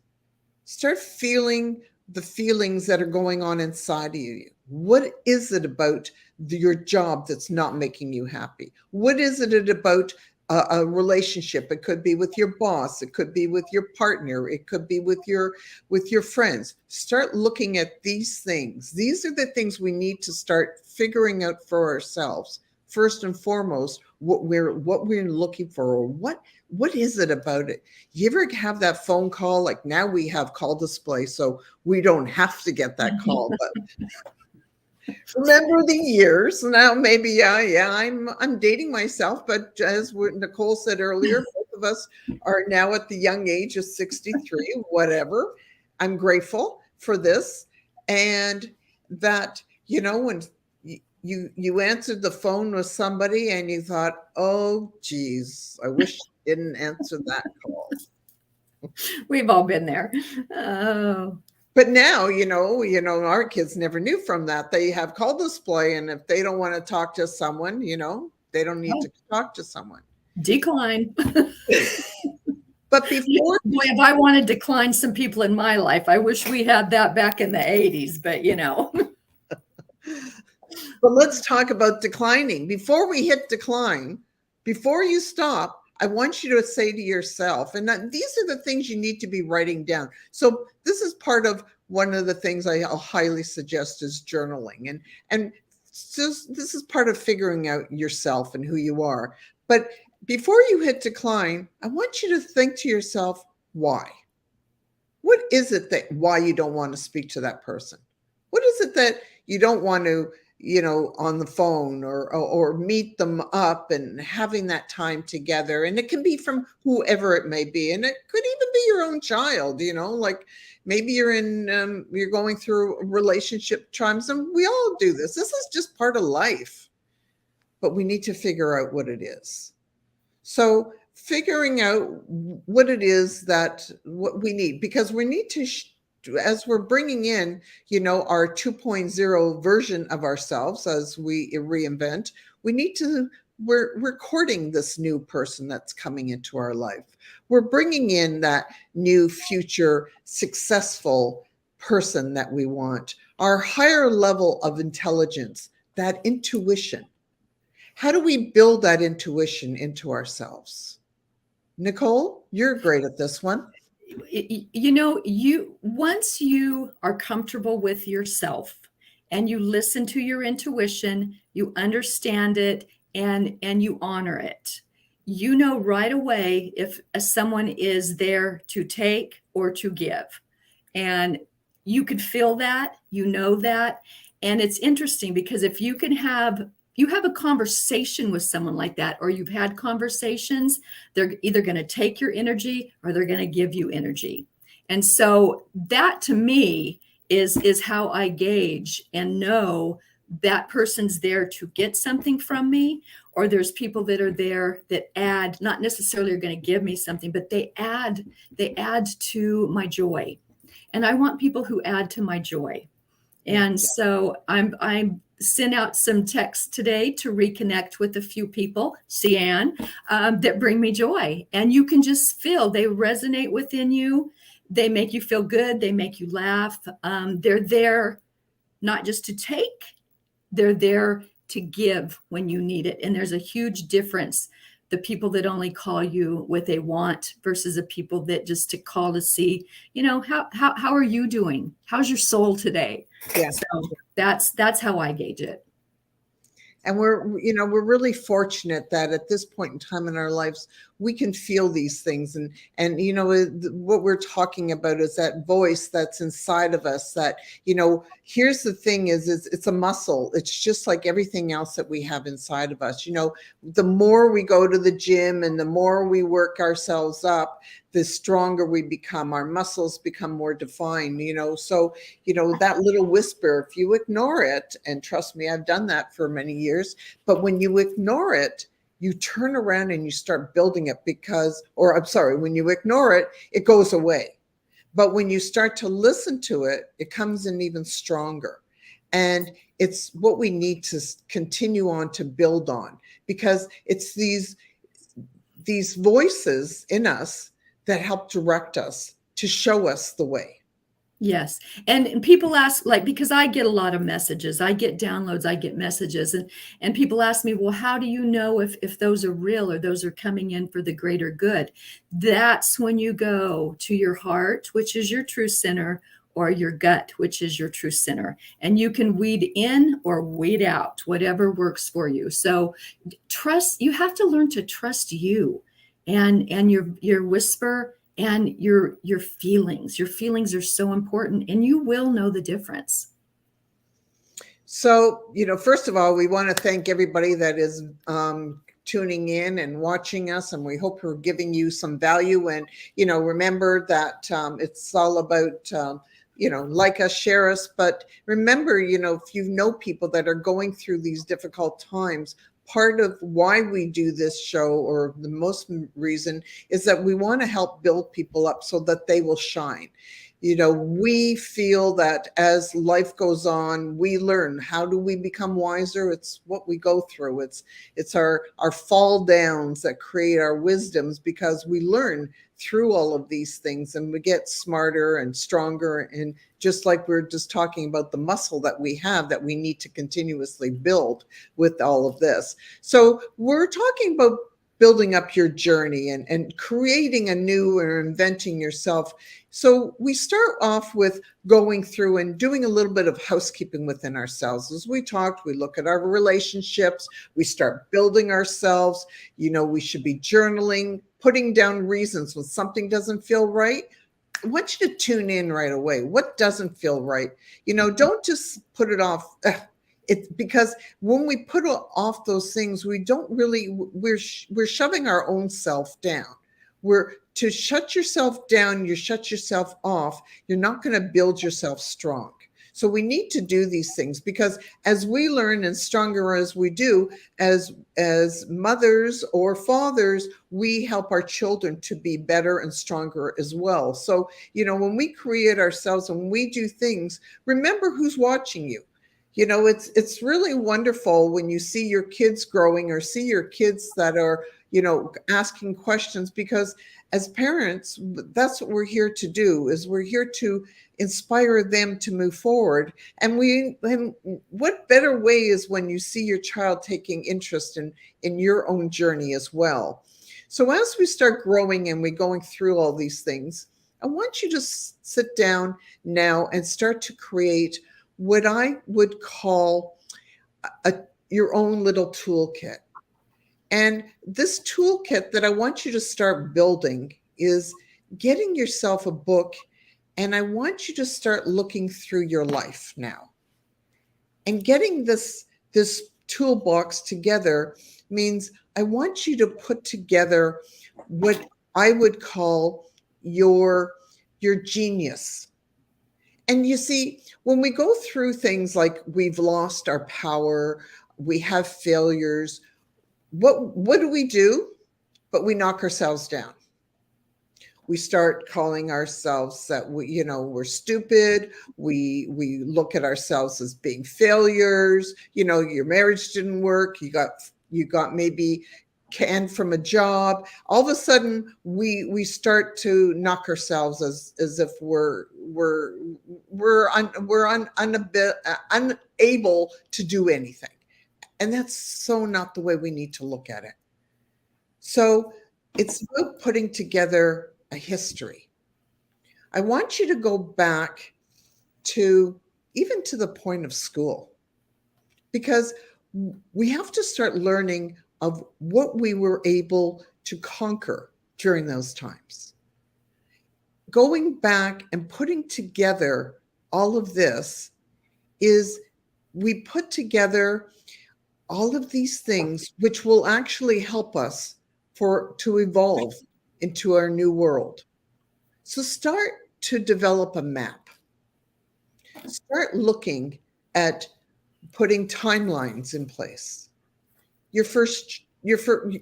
Start feeling the feelings that are going on inside of you. What is it about your job that's not making you happy? What is it about a relationship? It could be with your boss. It could be with your partner. It could be with your friends. Start looking at these things. These are the things we need to start figuring out for ourselves. First and foremost, what we're looking for, or what is it about it? You ever have that phone call? Like now we have call display, so we don't have to get that call. But remember the years. Now maybe I'm dating myself, but as Nicole said earlier, both of us are now at the young age of 63. Whatever. I'm grateful for this, and that when you answered the phone with somebody and you thought, oh geez, I wish I didn't answer that call. We've all been there. Oh. But now, our kids never knew from that. They have call display, and if they don't want to talk to someone, they don't need to talk to someone. Decline. But before, boy, if I want to decline some people in my life, I wish we had that back in the 80s, but But let's talk about declining. Before we hit decline, before you stop, I want you to say to yourself, and these are the things you need to be writing down. So this is part of one of the things I'll highly suggest is journaling. And so this is part of figuring out yourself and who you are. But before you hit decline, I want you to think to yourself, why? What is it why you don't want to speak to that person? What is it that you don't want to on the phone or meet them up and having that time together? And it can be from whoever it may be. And it could even be your own child, like maybe you're going through relationship times, and we all do this. This is just part of life, but we need to figure out what it is. So figuring out what it is what we need, because we need to as we're bringing in, our 2.0 version of ourselves as we reinvent, we're courting this new person that's coming into our life. We're bringing in that new future successful person that we want, our higher level of intelligence, that intuition. How do we build that intuition into ourselves? Nicole, you're great at this one. Once you are comfortable with yourself and you listen to your intuition, you understand it, and you honor it, right away if someone is there to take or to give. And you could feel that, that. And it's interesting because if you have a conversation with someone like that, or you've had conversations, they're either going to take your energy or they're going to give you energy. And so that to me is how I gauge and know that person's there to get something from me, or there's people that are there that add, not necessarily are going to give me something, but they add to my joy. And I want people who add to my joy. And so I'm sent out some texts today to reconnect with a few people, Cian, that bring me joy. And you can just feel they resonate within you. They make you feel good. They make you laugh. They're there not just to take, they're there to give when you need it. And there's a huge difference. The people that only call you what they want versus the people that just to call to see, how are you doing? How's your soul today? Yeah. So that's how I gauge it. And we're really fortunate that at this point in time in our lives, we can feel these things. And what we're talking about is that voice that's inside of us that, here's the thing is it's a muscle. It's just like everything else that we have inside of us. The more we go to the gym and the more we work ourselves up, the stronger we become. Our muscles become more defined, so, that little whisper, if you ignore it, and trust me, I've done that for many years, but when you ignore it, you turn around and you start building it when you ignore it, it goes away. But when you start to listen to it, it comes in even stronger. And it's what we need to continue on to build on, because it's these voices in us that help direct us, to show us the way. Yes. And people ask, because I get a lot of messages, I get downloads, I get messages, and people ask me, well, how do you know if those are real or those are coming in for the greater good? That's when you go to your heart, which is your true center, or your gut, which is your true center. And you can weed in or weed out, whatever works for you. So you have to learn to trust you and your whisper and your feelings. Your feelings are so important, and you will know the difference. So, first of all, we want to thank everybody that is tuning in and watching us, and we hope we're giving you some value. And, remember that it's all about, like us, share us. But remember, if you know people that are going through these difficult times, part of why we do this show, or the most reason, is that we want to help build people up so that they will shine. We feel that as life goes on, we learn. How do we become wiser? It's what we go through. It's our fall downs that create our wisdoms, because we learn through all of these things, and we get smarter and stronger. And just like we're just talking about the muscle that we have that we need to continuously build with all of this. So we're talking about building up your journey and creating a new, or inventing yourself. So we start off with going through and doing a little bit of housekeeping within ourselves. As we talked, we look at our relationships, we start building ourselves. We should be journaling, putting down reasons when something doesn't feel right. I want you to tune in right away. What doesn't feel right? Don't just put it off. It's because when we put off those things, we're shoving our own self down. To shut yourself down, you shut yourself off. You're not going to build yourself strong. So we need to do these things, because as we learn, and stronger as we do, as mothers or fathers, we help our children to be better and stronger as well. So, when we create ourselves and when we do things, remember who's watching you. It's really wonderful when you see your kids growing, or see your kids that are, asking questions, because as parents, that's what we're here to do, is we're here to inspire them to move forward. And what better way is when you see your child taking interest in your own journey as well. So as we start growing and we're going through all these things, I want you to sit down now and start to create what I would call your own little toolkit. And this toolkit that I want you to start building is getting yourself a book, and I want you to start looking through your life now. And getting this toolbox together means I want you to put together what I would call your genius. And you see, when we go through things like we've lost our power, we have failures, what do we do? But we knock ourselves down. We start calling ourselves that we're stupid. We look at ourselves as being failures. Your marriage didn't work. You got maybe canned from a job. All of a sudden, we start to knock ourselves as if unable to do anything, and that's so not the way we need to look at it. So it's about putting together a history. I want you to go back to even to the point of school, because we have to start learning of what we were able to conquer during those times. Going back and putting together all of this is we put together all of these things which will actually help us to evolve into our new world. So start to develop a map. Start looking at putting timelines in place. You're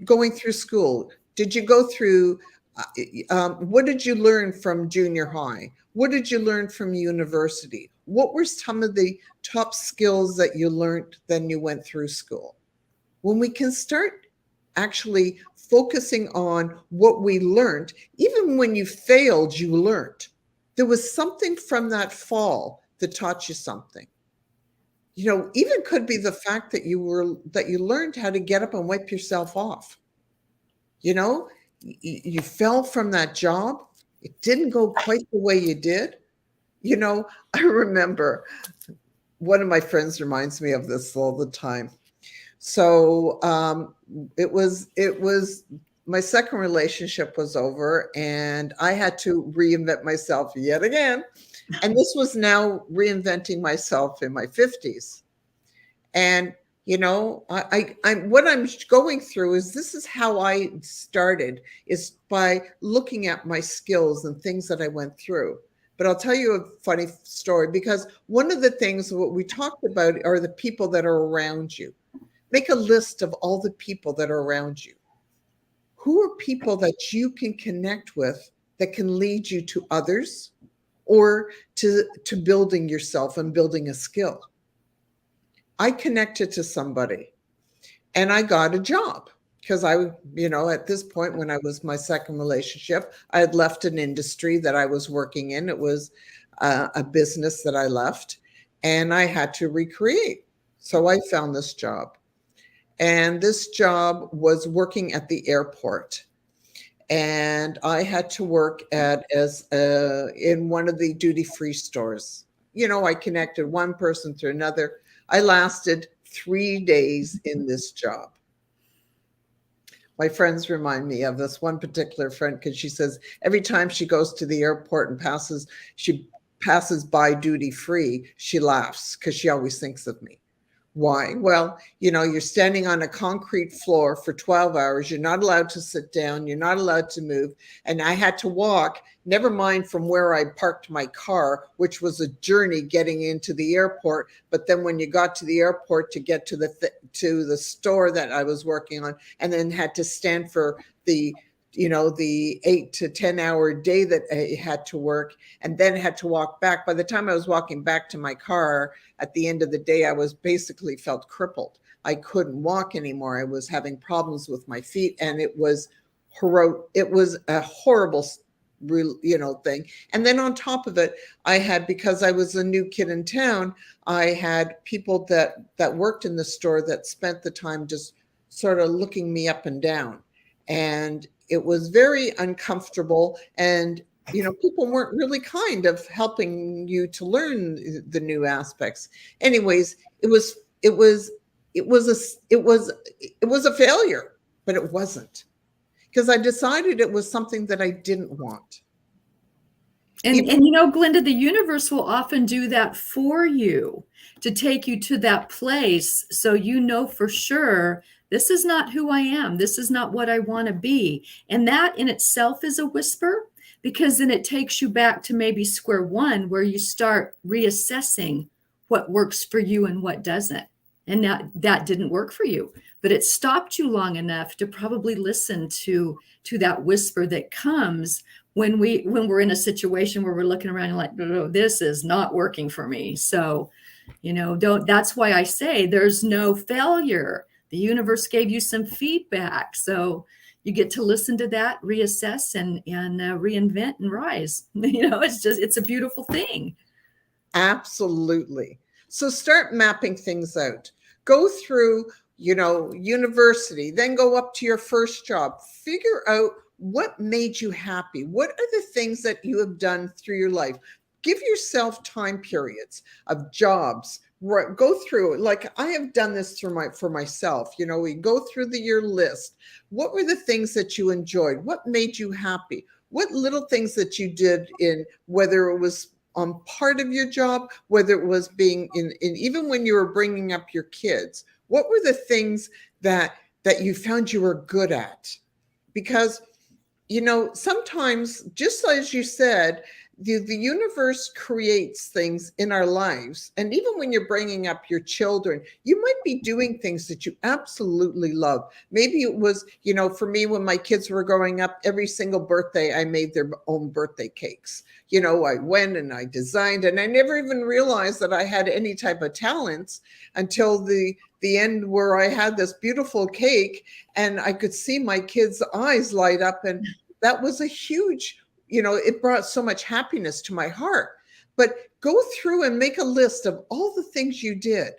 going through school. Did you go through, what did you learn from junior high? What did you learn from university? What were some of the top skills that you learned when you went through school? When we can start actually focusing on what we learned, even when you failed, you learned. There was something from that fall that taught you something. Even could be the fact that you learned how to get up and wipe yourself off. You fell from that job. It didn't go quite the way you did. I remember one of my friends reminds me of this all the time. So it was my second relationship was over, and I had to reinvent myself yet again. And this was now reinventing myself in my 50s. And what I'm going through is this is how I started, is by looking at my skills and things that I went through. But I'll tell you a funny story, because one of the things what we talked about are the people that are around you. Make a list of all the people that are around you. Who are people that you can connect with that can lead you to others or to building yourself and building a skill? I connected to somebody and I got a job because at this point, when I was my second relationship, I had left an industry that I was working in. It was a business that I left, and I had to recreate. So I found this job. And this job was working at the airport. And I had to work in one of the duty-free stores. I connected one person to another. I lasted 3 days in this job. My friends remind me of this one particular friend, because she says every time she goes to the airport and she passes by duty-free, she laughs because she always thinks of me. Why? Well, you're standing on a concrete floor for 12 hours. You're not allowed to sit down. You're not allowed to move. And I had to walk, never mind from where I parked my car, which was a journey getting into the airport. But then when you got to the airport to get to the store that I was working on, and then had to stand for the 8 to 10 hour day that I had to work, and then had to walk back. By the time I was walking back to my car at the end of the day, I was basically felt crippled. I couldn't walk anymore. I was having problems with my feet, and it was a horrible thing. And then on top of it, I had, because I was a new kid in town, I had people that worked in the store that spent the time just sort of looking me up and down. And it was very uncomfortable, and people weren't really kind of helping you to learn the new aspects. Anyways, it was a failure, but it wasn't, because I decided it was something that I didn't want. And Glenda, the universe will often do that for you to take you to that place, so for sure, this is not who I am. This is not what I want to be. And that in itself is a whisper. because then it takes you back to maybe square one, where you start reassessing what works for you and what doesn't. And that didn't work for you, but it stopped you long enough to probably listen to that whisper that comes when we're in a situation where we're looking around and like, no, this is not working for me. So, that's why I say there's no failure. The universe gave you some feedback. So you get to listen to that, reassess, and reinvent and rise. It's a beautiful thing. Absolutely. So start mapping things out. Go through, university, then go up to your first job. Figure out what made you happy. What are the things that you have done through your life? Give yourself time periods of jobs. Go through, like I have done this for myself. We go through your list. What were the things that you enjoyed? What made you happy? What little things that you did in, whether it was on part of your job, whether it was being in even when you were bringing up your kids, what were the things that you found you were good at? Because, sometimes, just as you said, the universe creates things in our lives. And even when you're bringing up your children, you might be doing things that you absolutely love. Maybe it was, for me, when my kids were growing up, every single birthday, I made their own birthday cakes. I went and I designed, and I never even realized that I had any type of talents until the end, where I had this beautiful cake and I could see my kids' eyes light up. And that was a huge, it brought so much happiness to my heart. But go through and make a list of all the things you did.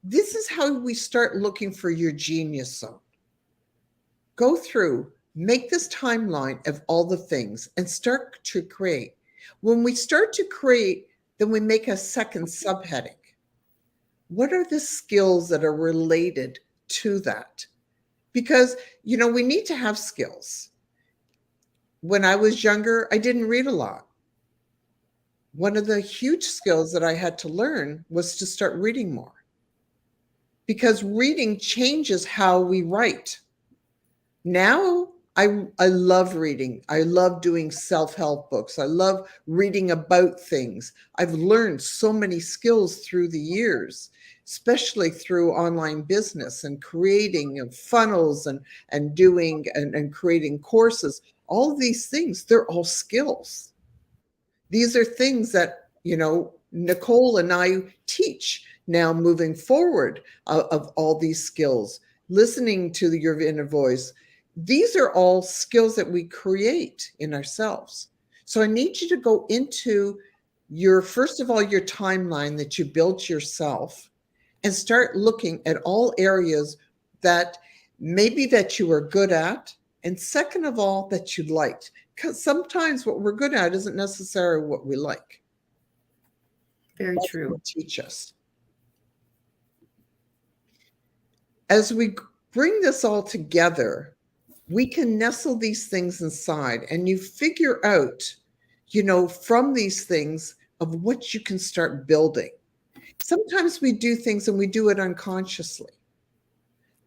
This is how we start looking for your genius zone. Go through, make this timeline of all the things and start to create. When we start to create, then we make a second subheading. What are the skills that are related to that? Because, we need to have skills. When I was younger, I didn't read a lot. One of the huge skills that I had to learn was to start reading more, because reading changes how we write. Now, I love reading. I love doing self-help books. I love reading about things. I've learned so many skills through the years, especially through online business and creating funnels and doing and creating courses. All of these things, they're all skills. These are things that, Nicole and I teach now moving forward of all these skills, listening to your inner voice. These are all skills that we create in ourselves. So I need you to go into first of all, your timeline that you built yourself, and start looking at all areas that maybe that you are good at. And second of all, that you liked. Because sometimes what we're good at isn't necessarily what we like. Very true. What teach us. As we bring this all together, we can nestle these things inside, and you figure out, from these things of what you can start building. Sometimes we do things and we do it unconsciously.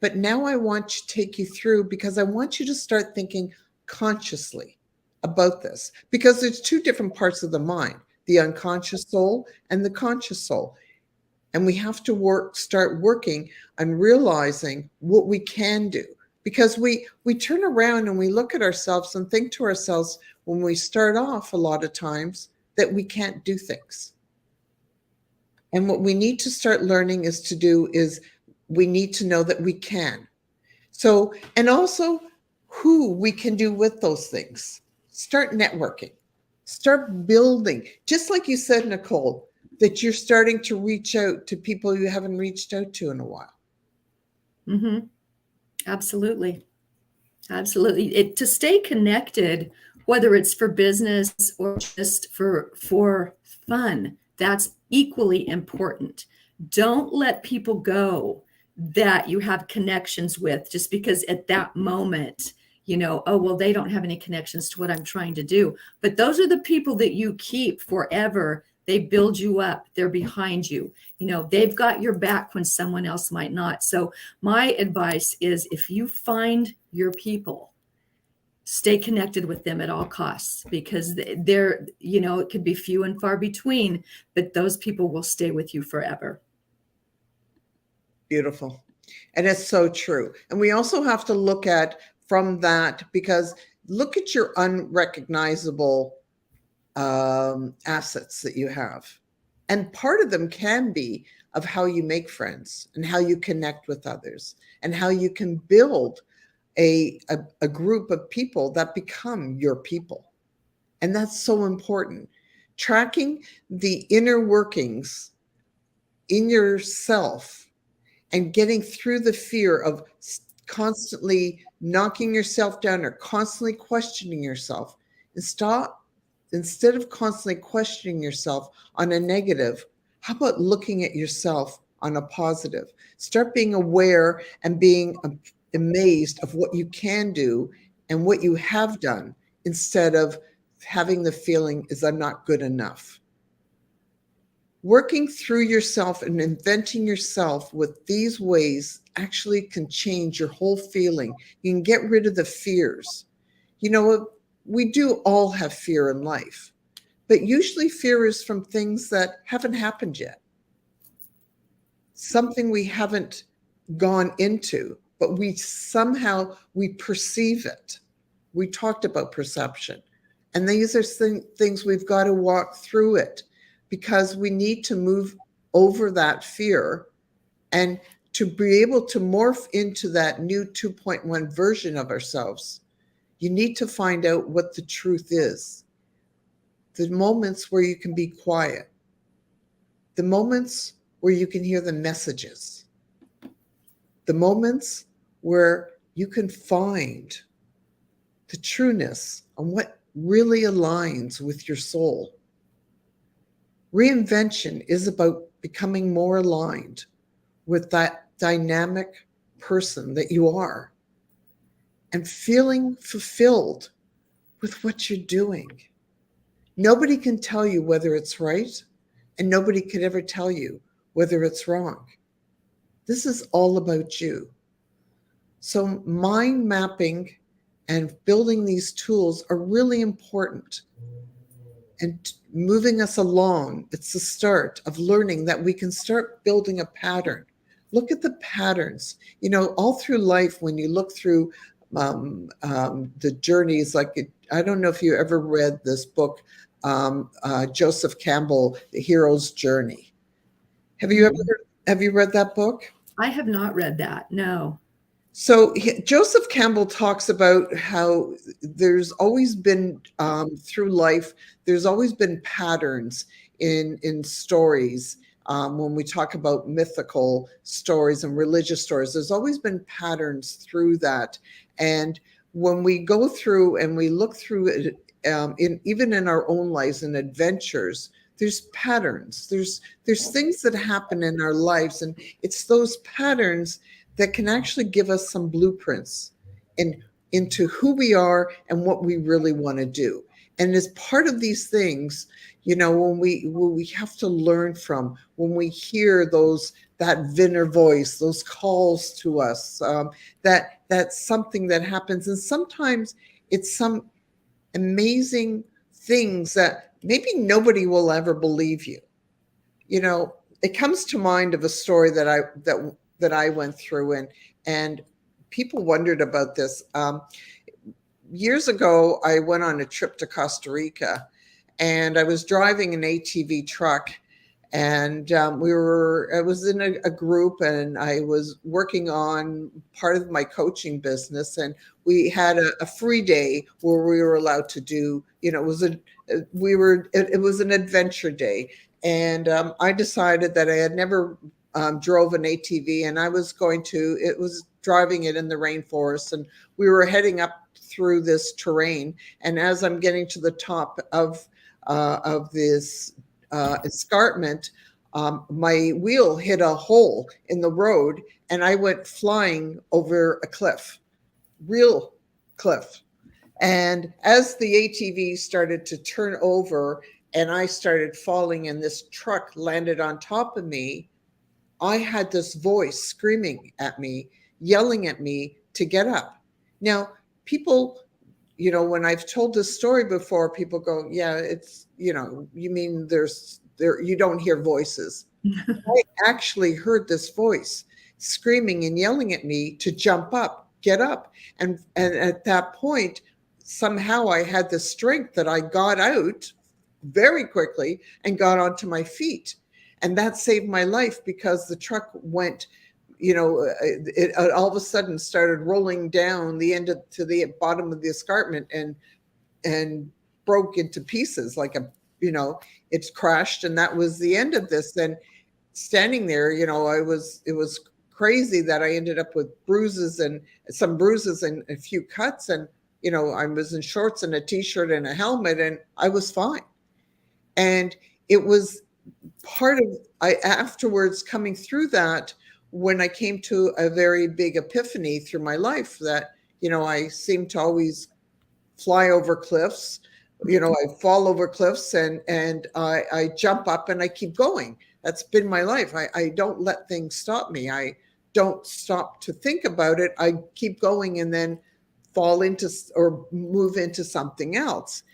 But now I want to take you through, because I want you to start thinking consciously about this, because there's two different parts of the mind, the unconscious soul and the conscious soul. And we have to start working on realizing what we can do, because we turn around and we look at ourselves and think to ourselves, when we start off a lot of times, that we can't do things. And what we need to start learning is we need to know that we can. So, and also who we can do with those things. Start networking, start building. Just like you said, Nicole, that you're starting to reach out to people you haven't reached out to in a while. Mm-hmm. Absolutely. Absolutely. To stay connected, whether it's for business or just for fun, that's equally important. Don't let people go that you have connections with just because at that moment, oh, well, they don't have any connections to what I'm trying to do. But those are the people that you keep forever. They build you up. They're behind you. They've got your back when someone else might not. So my advice is, if you find your people, stay connected with them at all costs, because they're, it could be few and far between, but those people will stay with you forever. Beautiful. And it's so true. And we also have to look at from that, because look at your unrecognizable assets that you have. And part of them can be of how you make friends and how you connect with others and how you can build a group of people that become your people. And that's so important. Tracking the inner workings in yourself and getting through the fear of constantly knocking yourself down or constantly questioning yourself, and instead of constantly questioning yourself on a negative, how about looking at yourself on a positive? Start being aware and being amazed of what you can do and what you have done, instead of having the feeling is I'm not good enough. Working through yourself and inventing yourself with these ways actually can change your whole feeling. You can get rid of the fears. We do all have fear in life, but usually fear is from things that haven't happened yet. Something we haven't gone into, but we perceive it. We talked about perception. And these are things we've got to walk through it, because we need to move over that fear and to be able to morph into that new 2.1 version of ourselves. You need to find out what the truth is. The moments where you can be quiet, the moments where you can hear the messages, the moments where you can find the trueness on what really aligns with your soul. Reinvention is about becoming more aligned with that dynamic person that you are and feeling fulfilled with what you're doing. Nobody can tell you whether it's right, and nobody could ever tell you whether it's wrong. This is all about you. So mind mapping and building these tools are really important. And moving us along, it's the start of learning that we can start building a pattern. Look at the patterns. All through life, when you look through the journeys, I don't know if you ever read this book, Joseph Campbell, The Hero's Journey. Have you read that book? I have not read that, no. So Joseph Campbell talks about how there's always been, through life, there's always been patterns in stories. When we talk about mythical stories and religious stories, there's always been patterns through that. And when we go through and we look through it, even in our own lives and adventures, there's patterns. There's things that happen in our lives, and it's those patterns that can actually give us some blueprints into who we are and what we really want to do. And as part of these things, when we have to learn from, when we hear that inner voice, those calls to us, that's something that happens. And sometimes it's some amazing things that maybe nobody will ever believe you. It comes to mind of a story that I went through, and people wondered about this. Years ago, I went on a trip to Costa Rica, and I was driving an ATV truck, and I was in a group, and I was working on part of my coaching business, and we had a free day where we were allowed to do, it was an adventure day. And I decided that I had never drove an ATV, and it was driving it in the rainforest, and we were heading up through this terrain. And as I'm getting to the top of this escarpment, my wheel hit a hole in the road, and I went flying over a real cliff. And as the ATV started to turn over and I started falling and this truck landed on top of me, I had this voice screaming at me, yelling at me to get up. Now, people, when I've told this story before, people go, yeah, it's, you mean you don't hear voices. I actually heard this voice screaming and yelling at me to jump up, get up. And at that point, somehow I had the strength that I got out very quickly and got onto my feet. And that saved my life, because the truck went, it all of a sudden started rolling down to the bottom of the escarpment and broke into pieces like it's crashed. And that was the end of this. And standing there, it was crazy that I ended up with some bruises and a few cuts. And, I was in shorts and a t-shirt and a helmet, and I was fine. And it was part of afterwards coming through that, when I came to a very big epiphany through my life, that, I seem to always fly over cliffs. I fall over cliffs and I jump up and I keep going. That's been my life. I don't let things stop me. I don't stop to think about it. I keep going and then fall into or move into something else.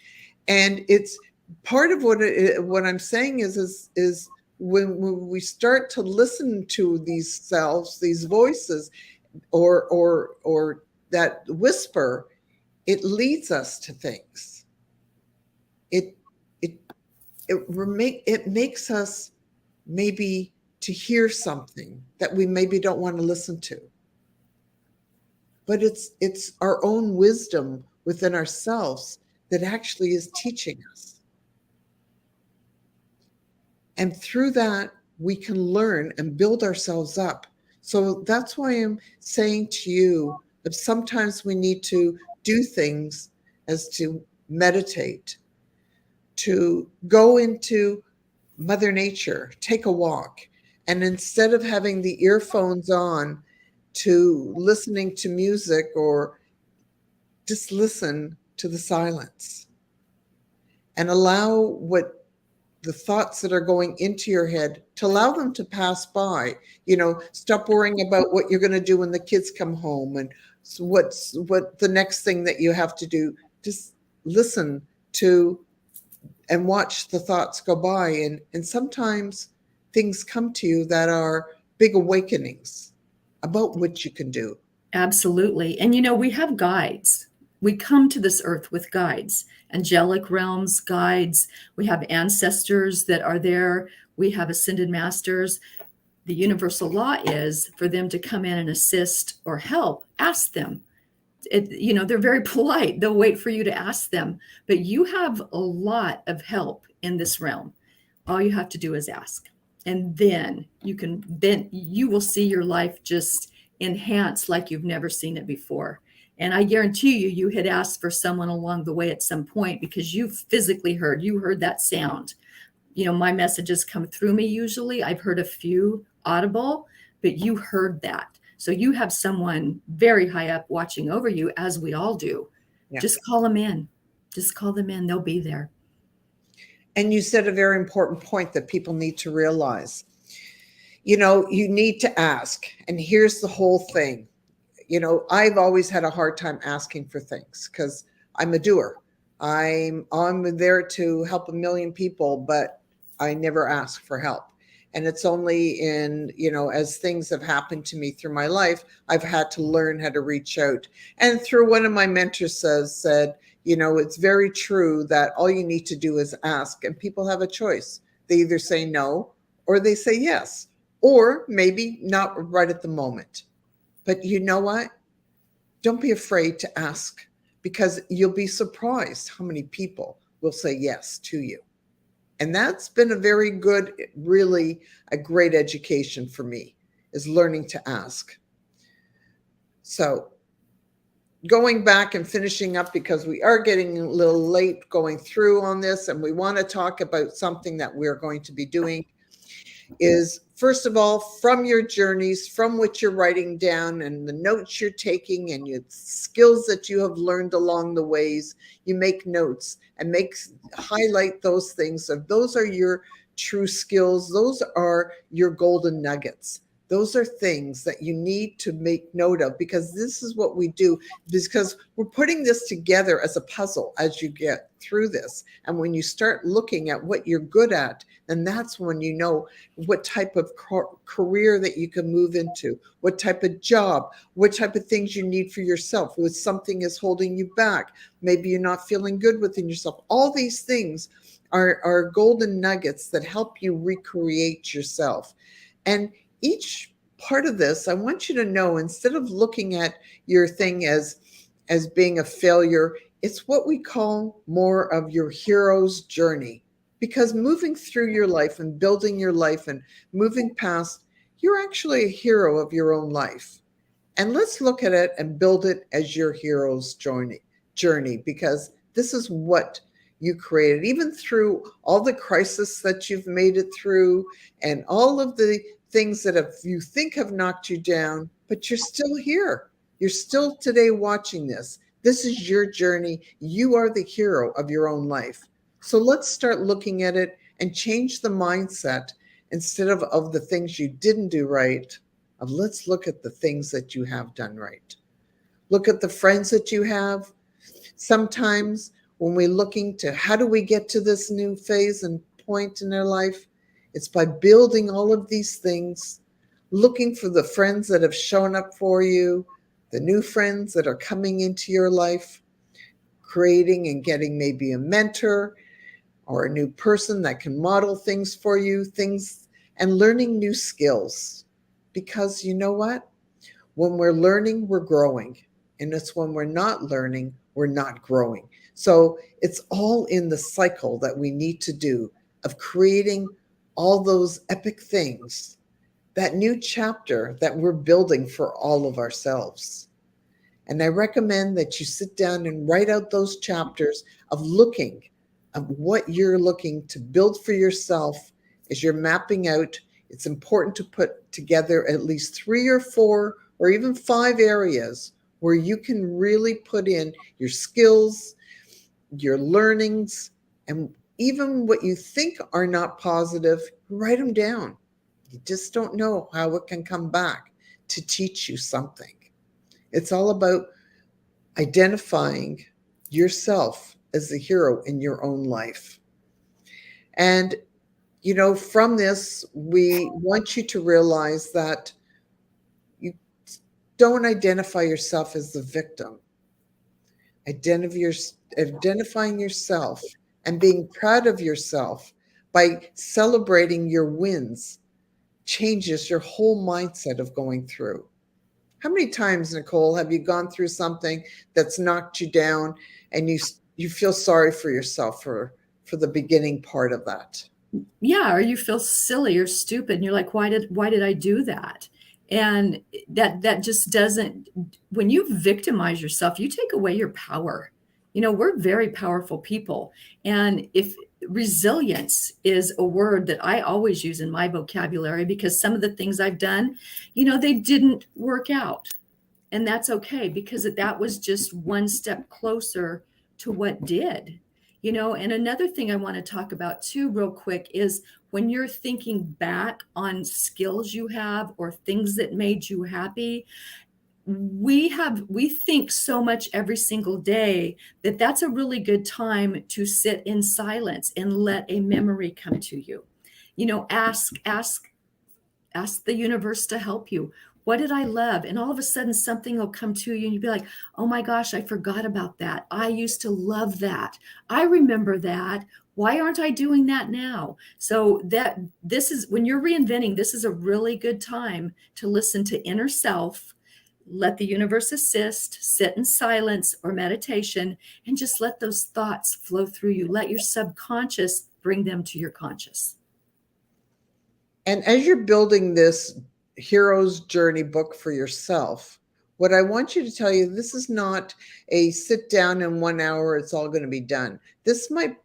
And it's part of what I'm saying is when we start to listen to these selves, these voices, or that whisper, it leads us to things. It makes us maybe to hear something that we maybe don't want to listen to. But it's our own wisdom within ourselves that actually is teaching us. And through that, we can learn and build ourselves up. So that's why I'm saying to you that sometimes we need to do things as to meditate, to go into Mother Nature, take a walk. And instead of having the earphones on, to listening to music, or just listen to the silence and allow what the thoughts that are going into your head, to allow them to pass by. Stop worrying about what you're going to do when the kids come home and what the next thing that you have to do. Just listen to and watch the thoughts go by. And sometimes things come to you that are big awakenings about what you can do. Absolutely. And we have guides. We come to this earth with guides, angelic realms, guides. We have ancestors that are there. We have ascended masters. The universal law is for them to come in and assist or help. Ask them. They're very polite. They'll wait for you to ask them. But you have a lot of help in this realm. All you have to do is ask. And then you will see your life just enhanced like you've never seen it before. And I guarantee you had asked for someone along the way at some point, because you physically heard that sound. My messages come through me usually. I've heard a few audible, but you heard that. So you have someone very high up watching over you, as we all do. Yeah. Just call them in. They'll be there. And you said a very important point that people need to realize. You need to ask. And here's the whole thing. I've always had a hard time asking for things, because I'm a doer. I'm there to help a million people, but I never ask for help. And it's only in, as things have happened to me through my life, I've had to learn how to reach out. And through one of my mentors said, it's very true that all you need to do is ask, and people have a choice. They either say no or they say yes, or maybe not right at the moment. But you know what? Don't be afraid to ask, because you'll be surprised how many people will say yes to you. And that's been a very good, really a great education for me, is learning to ask. So going back and finishing up, because we are getting a little late going through on this, and we want to talk about something that we're going to be doing, is first of all, from your journeys, from what you're writing down and the notes you're taking and your skills that you have learned along the ways, you make notes and highlight those things. So those are your true skills. Those are your golden nuggets Those are things that you need to make note of, because this is what we do, because we're putting this together as a puzzle as you get through this. And when you start looking at what you're good at, then that's when you know what type of career that you can move into, what type of job, what type of things you need for yourself, when something is holding you back. Maybe you're not feeling good within yourself. All these things are golden nuggets that help you recreate yourself. And each part of this, I want you to know, instead of looking at your thing as being a failure, it's what we call more of your hero's journey. Because moving through your life and building your life and moving past, you're actually a hero of your own life. And let's look at it and build it as your hero's journey, because this is what you created, even through all the crisis that you've made it through and all of the things that you think have knocked you down, but you're still here. You're still today watching this. This is your journey. You are the hero of your own life. So let's start looking at it and change the mindset, instead of the things you didn't do right, of let's look at the things that you have done right. Look at the friends that you have. Sometimes when we're looking to how do we get to this new phase and point in their life, it's by building all of these things, looking for the friends that have shown up for you, the new friends that are coming into your life, creating and getting maybe a mentor or a new person that can model things for you, and learning new skills. Because you know what? When we're learning, we're growing. And it's when we're not learning, we're not growing. So it's all in the cycle that we need to do of creating all those epic things, that new chapter that we're building for all of ourselves. And I recommend that you sit down and write out those chapters of looking of what you're looking to build for yourself as you're mapping out. It's important to put together at least 3 or 4 or even 5 areas where you can really put in your skills, your learnings, and even what you think are not positive, write them down. You just don't know how it can come back to teach you something. It's all about identifying yourself as the hero in your own life. And, from this, we want you to realize that you don't identify yourself as the victim. Identifying yourself and being proud of yourself by celebrating your wins changes your whole mindset of going through. How many times, Nicole, have you gone through something that's knocked you down and you feel sorry for yourself for the beginning part of that? Yeah, or you feel silly or stupid and you're like, why did I do that? And that just doesn't, when you victimize yourself, you take away your power. We're very powerful people. And if resilience is a word that I always use in my vocabulary, because some of the things I've done, they didn't work out. And that's okay, because that was just one step closer to what did. And another thing I want to talk about too, real quick, is when you're thinking back on skills you have or things that made you happy, we think so much every single day that that's a really good time to sit in silence and let a memory come to you. Ask the universe to help you. What did I love? And all of a sudden something will come to you and you'll be like, oh my gosh, I forgot about that. I used to love that. I remember that. Why aren't I doing that now? So this is when you're reinventing, this is a really good time to listen to inner self, let the universe assist, sit in silence or meditation, and just let those thoughts flow through you. Let your subconscious bring them to your conscious. And as you're building this hero's journey book for yourself, what I want you to tell you, this is not a sit down in 1 hour, it's all going to be done. This might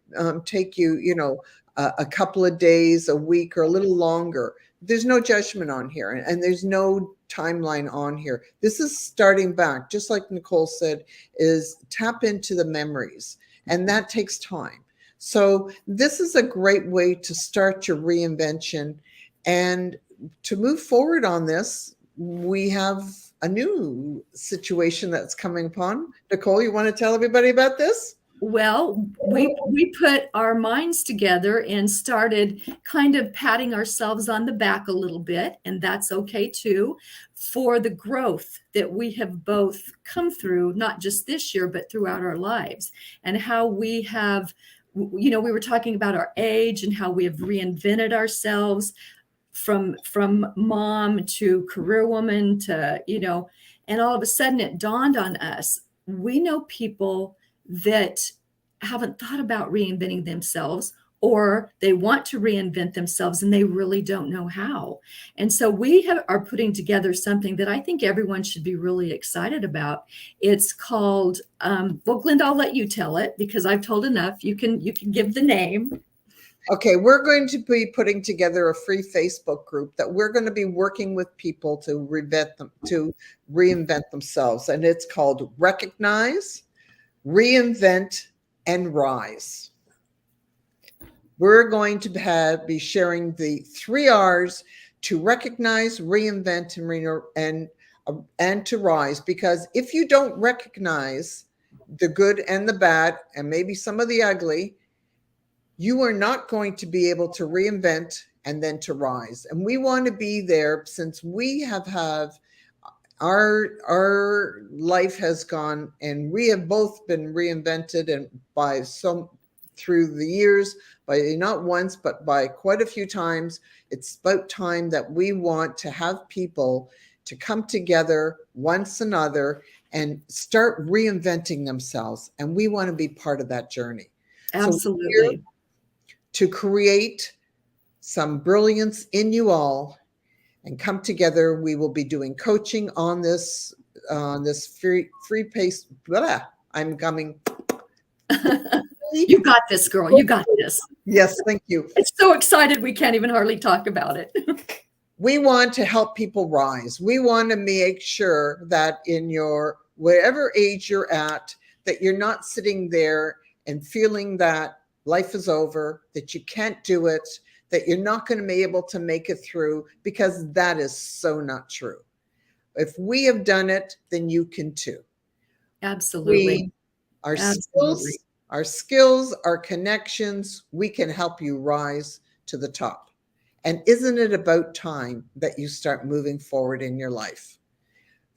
take you, a couple of days, a week, or a little longer. There's no judgment on here, and there's no timeline on here. This is starting back, just like Nicole said, is tap into the memories, and that takes time. So this is a great way to start your reinvention. And to move forward on this, we have a new situation that's coming upon. Nicole, you want to tell everybody about this? Well, we put our minds together and started kind of patting ourselves on the back a little bit, and that's okay too, for the growth that we have both come through, not just this year, but throughout our lives, and how we have, we were talking about our age and how we have reinvented ourselves from mom to career woman to, and all of a sudden it dawned on us, we know people that haven't thought about reinventing themselves, or they want to reinvent themselves and they really don't know how. And so are putting together something that I think everyone should be really excited about. It's called, well, Glenda, I'll let you tell it because I've told enough. You can give the name. Okay, we're going to be putting together a free Facebook group that we're going to be working with people to reinvent themselves. And it's called Recognize, Reinvent, and Rise. We're going to be sharing the 3 R's to recognize, reinvent, and to rise. Because if you don't recognize the good and the bad, and maybe some of the ugly, you are not going to be able to reinvent and then to rise. And we want to be there, since we have our life has gone, and we have both been reinvented and through the years, by not once, but by quite a few times. It's about time that we want to have people to come together once another and start reinventing themselves. And we want to be part of that journey. Absolutely. So to create some brilliance in you all and come together, we will be doing coaching on this free pace. I'm coming. You got this, girl. You got this. Yes, thank you. It's so excited we can't even hardly talk about it. We want to help people rise. We want to make sure that in your whatever age you're at, that you're not sitting there and feeling that life is over, that you can't do it, that you're not going to be able to make it through, because that is so not true. If we have done it, then you can too. Absolutely. Our skills, our connections, we can help you rise to the top. And isn't it about time that you start moving forward in your life?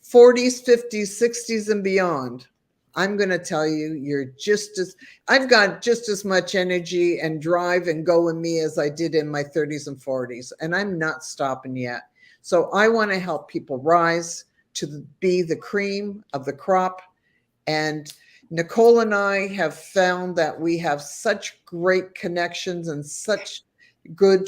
40s, 50s, 60s, and beyond. I'm going to tell you, I've got just as much energy and drive and go in me as I did in my 30s and 40s, and I'm not stopping yet. So I want to help people rise to be the cream of the crop. And Nicole and I have found that we have such great connections and such good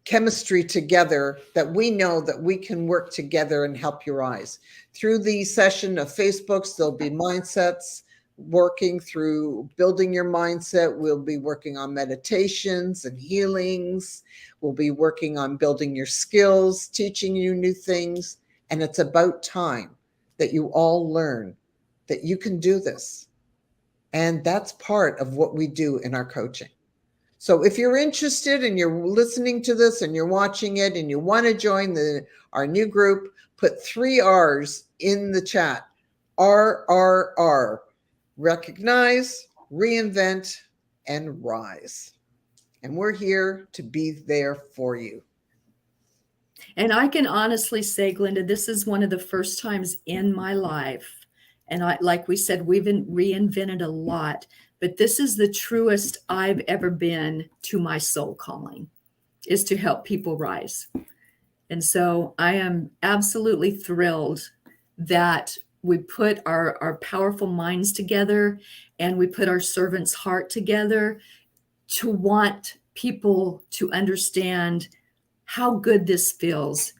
chemistry together that we know that we can work together and help you rise. Through the session of Facebooks, there'll be mindsets, working through building your mindset. We'll be working on meditations and healings. We'll be working on building your skills, teaching you new things. And it's about time that you all learn that you can do this. And that's part of what we do in our coaching. So if you're interested and you're listening to this and you're watching it and you want to join our new group, put 3 R's in the chat. RRR. Recognize, reinvent, and rise. And we're here to be there for you. And I can honestly say, Glenda, this is one of the first times in my life. And like we said, we've reinvented a lot. But this is the truest I've ever been to my soul calling, is to help people rise. And so I am absolutely thrilled that we put our powerful minds together and we put our servant's heart together to want people to understand how good this feels,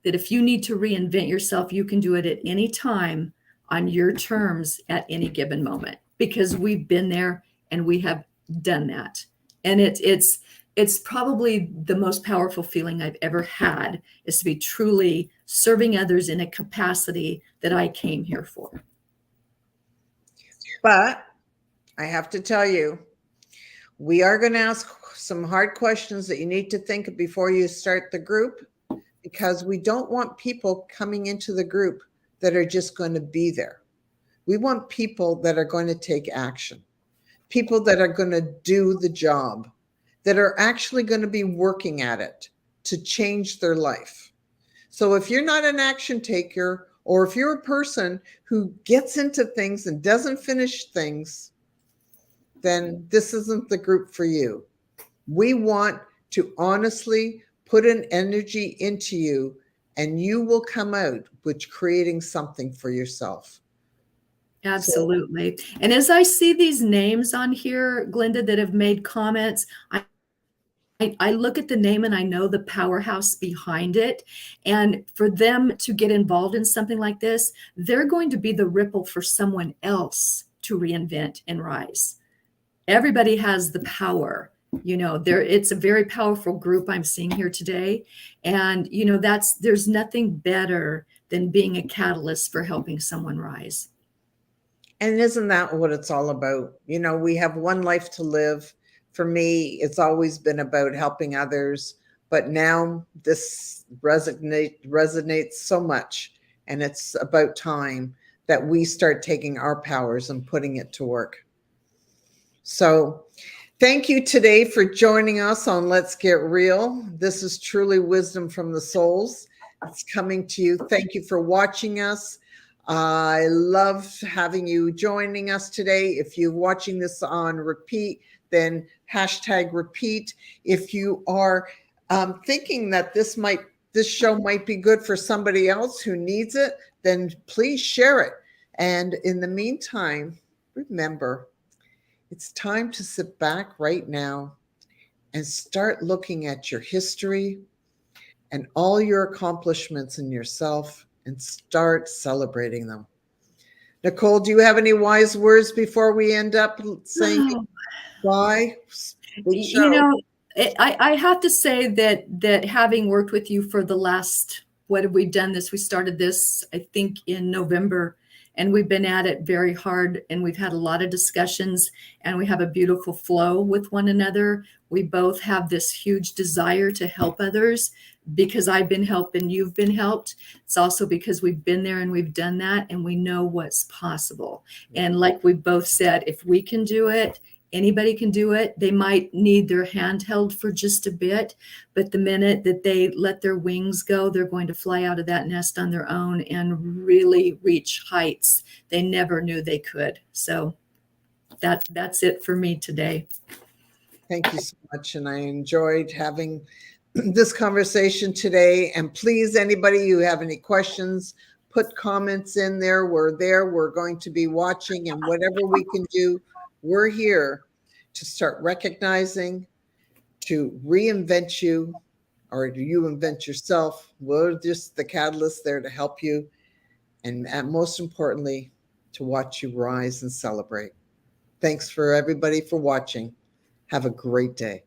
that if you need to reinvent yourself, you can do it at any time on your terms at any given moment. Because we've been there and we have done that. And it's probably the most powerful feeling I've ever had, is to be truly serving others in a capacity that I came here for. But I have to tell you, We are going to ask some hard questions that you need to think of before you start the group, because we don't want people coming into the group that are just going to be there. We want people that are going to take action, people that are going to do the job, that are actually going to be working at it to change their life. So if you're not an action taker, or if you're a person who gets into things and doesn't finish things, then this isn't the group for you. We want to honestly put an energy into you, and you will come out with creating something for yourself. Absolutely. And as I see these names on here, Glenda, that have made comments, I look at the name and I know the powerhouse behind it. And for them to get involved in something like this, they're going to be the ripple for someone else to reinvent and rise. Everybody has the power. It's a very powerful group I'm seeing here today. And, there's nothing better than being a catalyst for helping someone rise. And isn't that what it's all about? We have one life to live. For me, it's always been about helping others, but now this resonates so much, and it's about time that we start taking our powers and putting it to work. So thank you today for joining us on Let's Get Real. This is truly wisdom from the souls. It's coming to you. Thank you for watching us. I love having you joining us today. If you're watching this on repeat, then #repeat. If you are thinking that this show might be good for somebody else who needs it, then please share it. And in the meantime, remember, it's time to sit back right now and start looking at your history and all your accomplishments in yourself, and start celebrating them. Nicole, do you have any wise words before we end up saying bye? I have to say that having worked with you for the last, what have we done this? We started this, I think, in November, and we've been at it very hard, and we've had a lot of discussions, and we have a beautiful flow with one another. We both have this huge desire to help others, because I've been helped and you've been helped. It's also because we've been there and we've done that, and we know what's possible. And like we both said, if we can do it, anybody can do it. They might need their hand held for just a bit, but the minute that they let their wings go, they're going to fly out of that nest on their own and really reach heights they never knew they could. So that's it for me today. Thank you so much. And I enjoyed having this conversation today. And please, anybody who have any questions, put comments in there. We're there. We're going to be watching, and whatever we can do, we're here to start recognizing, to reinvent you, or do you invent yourself? We're just the catalyst there to help you. And most importantly, to watch you rise and celebrate. Thanks for everybody for watching. Have a great day.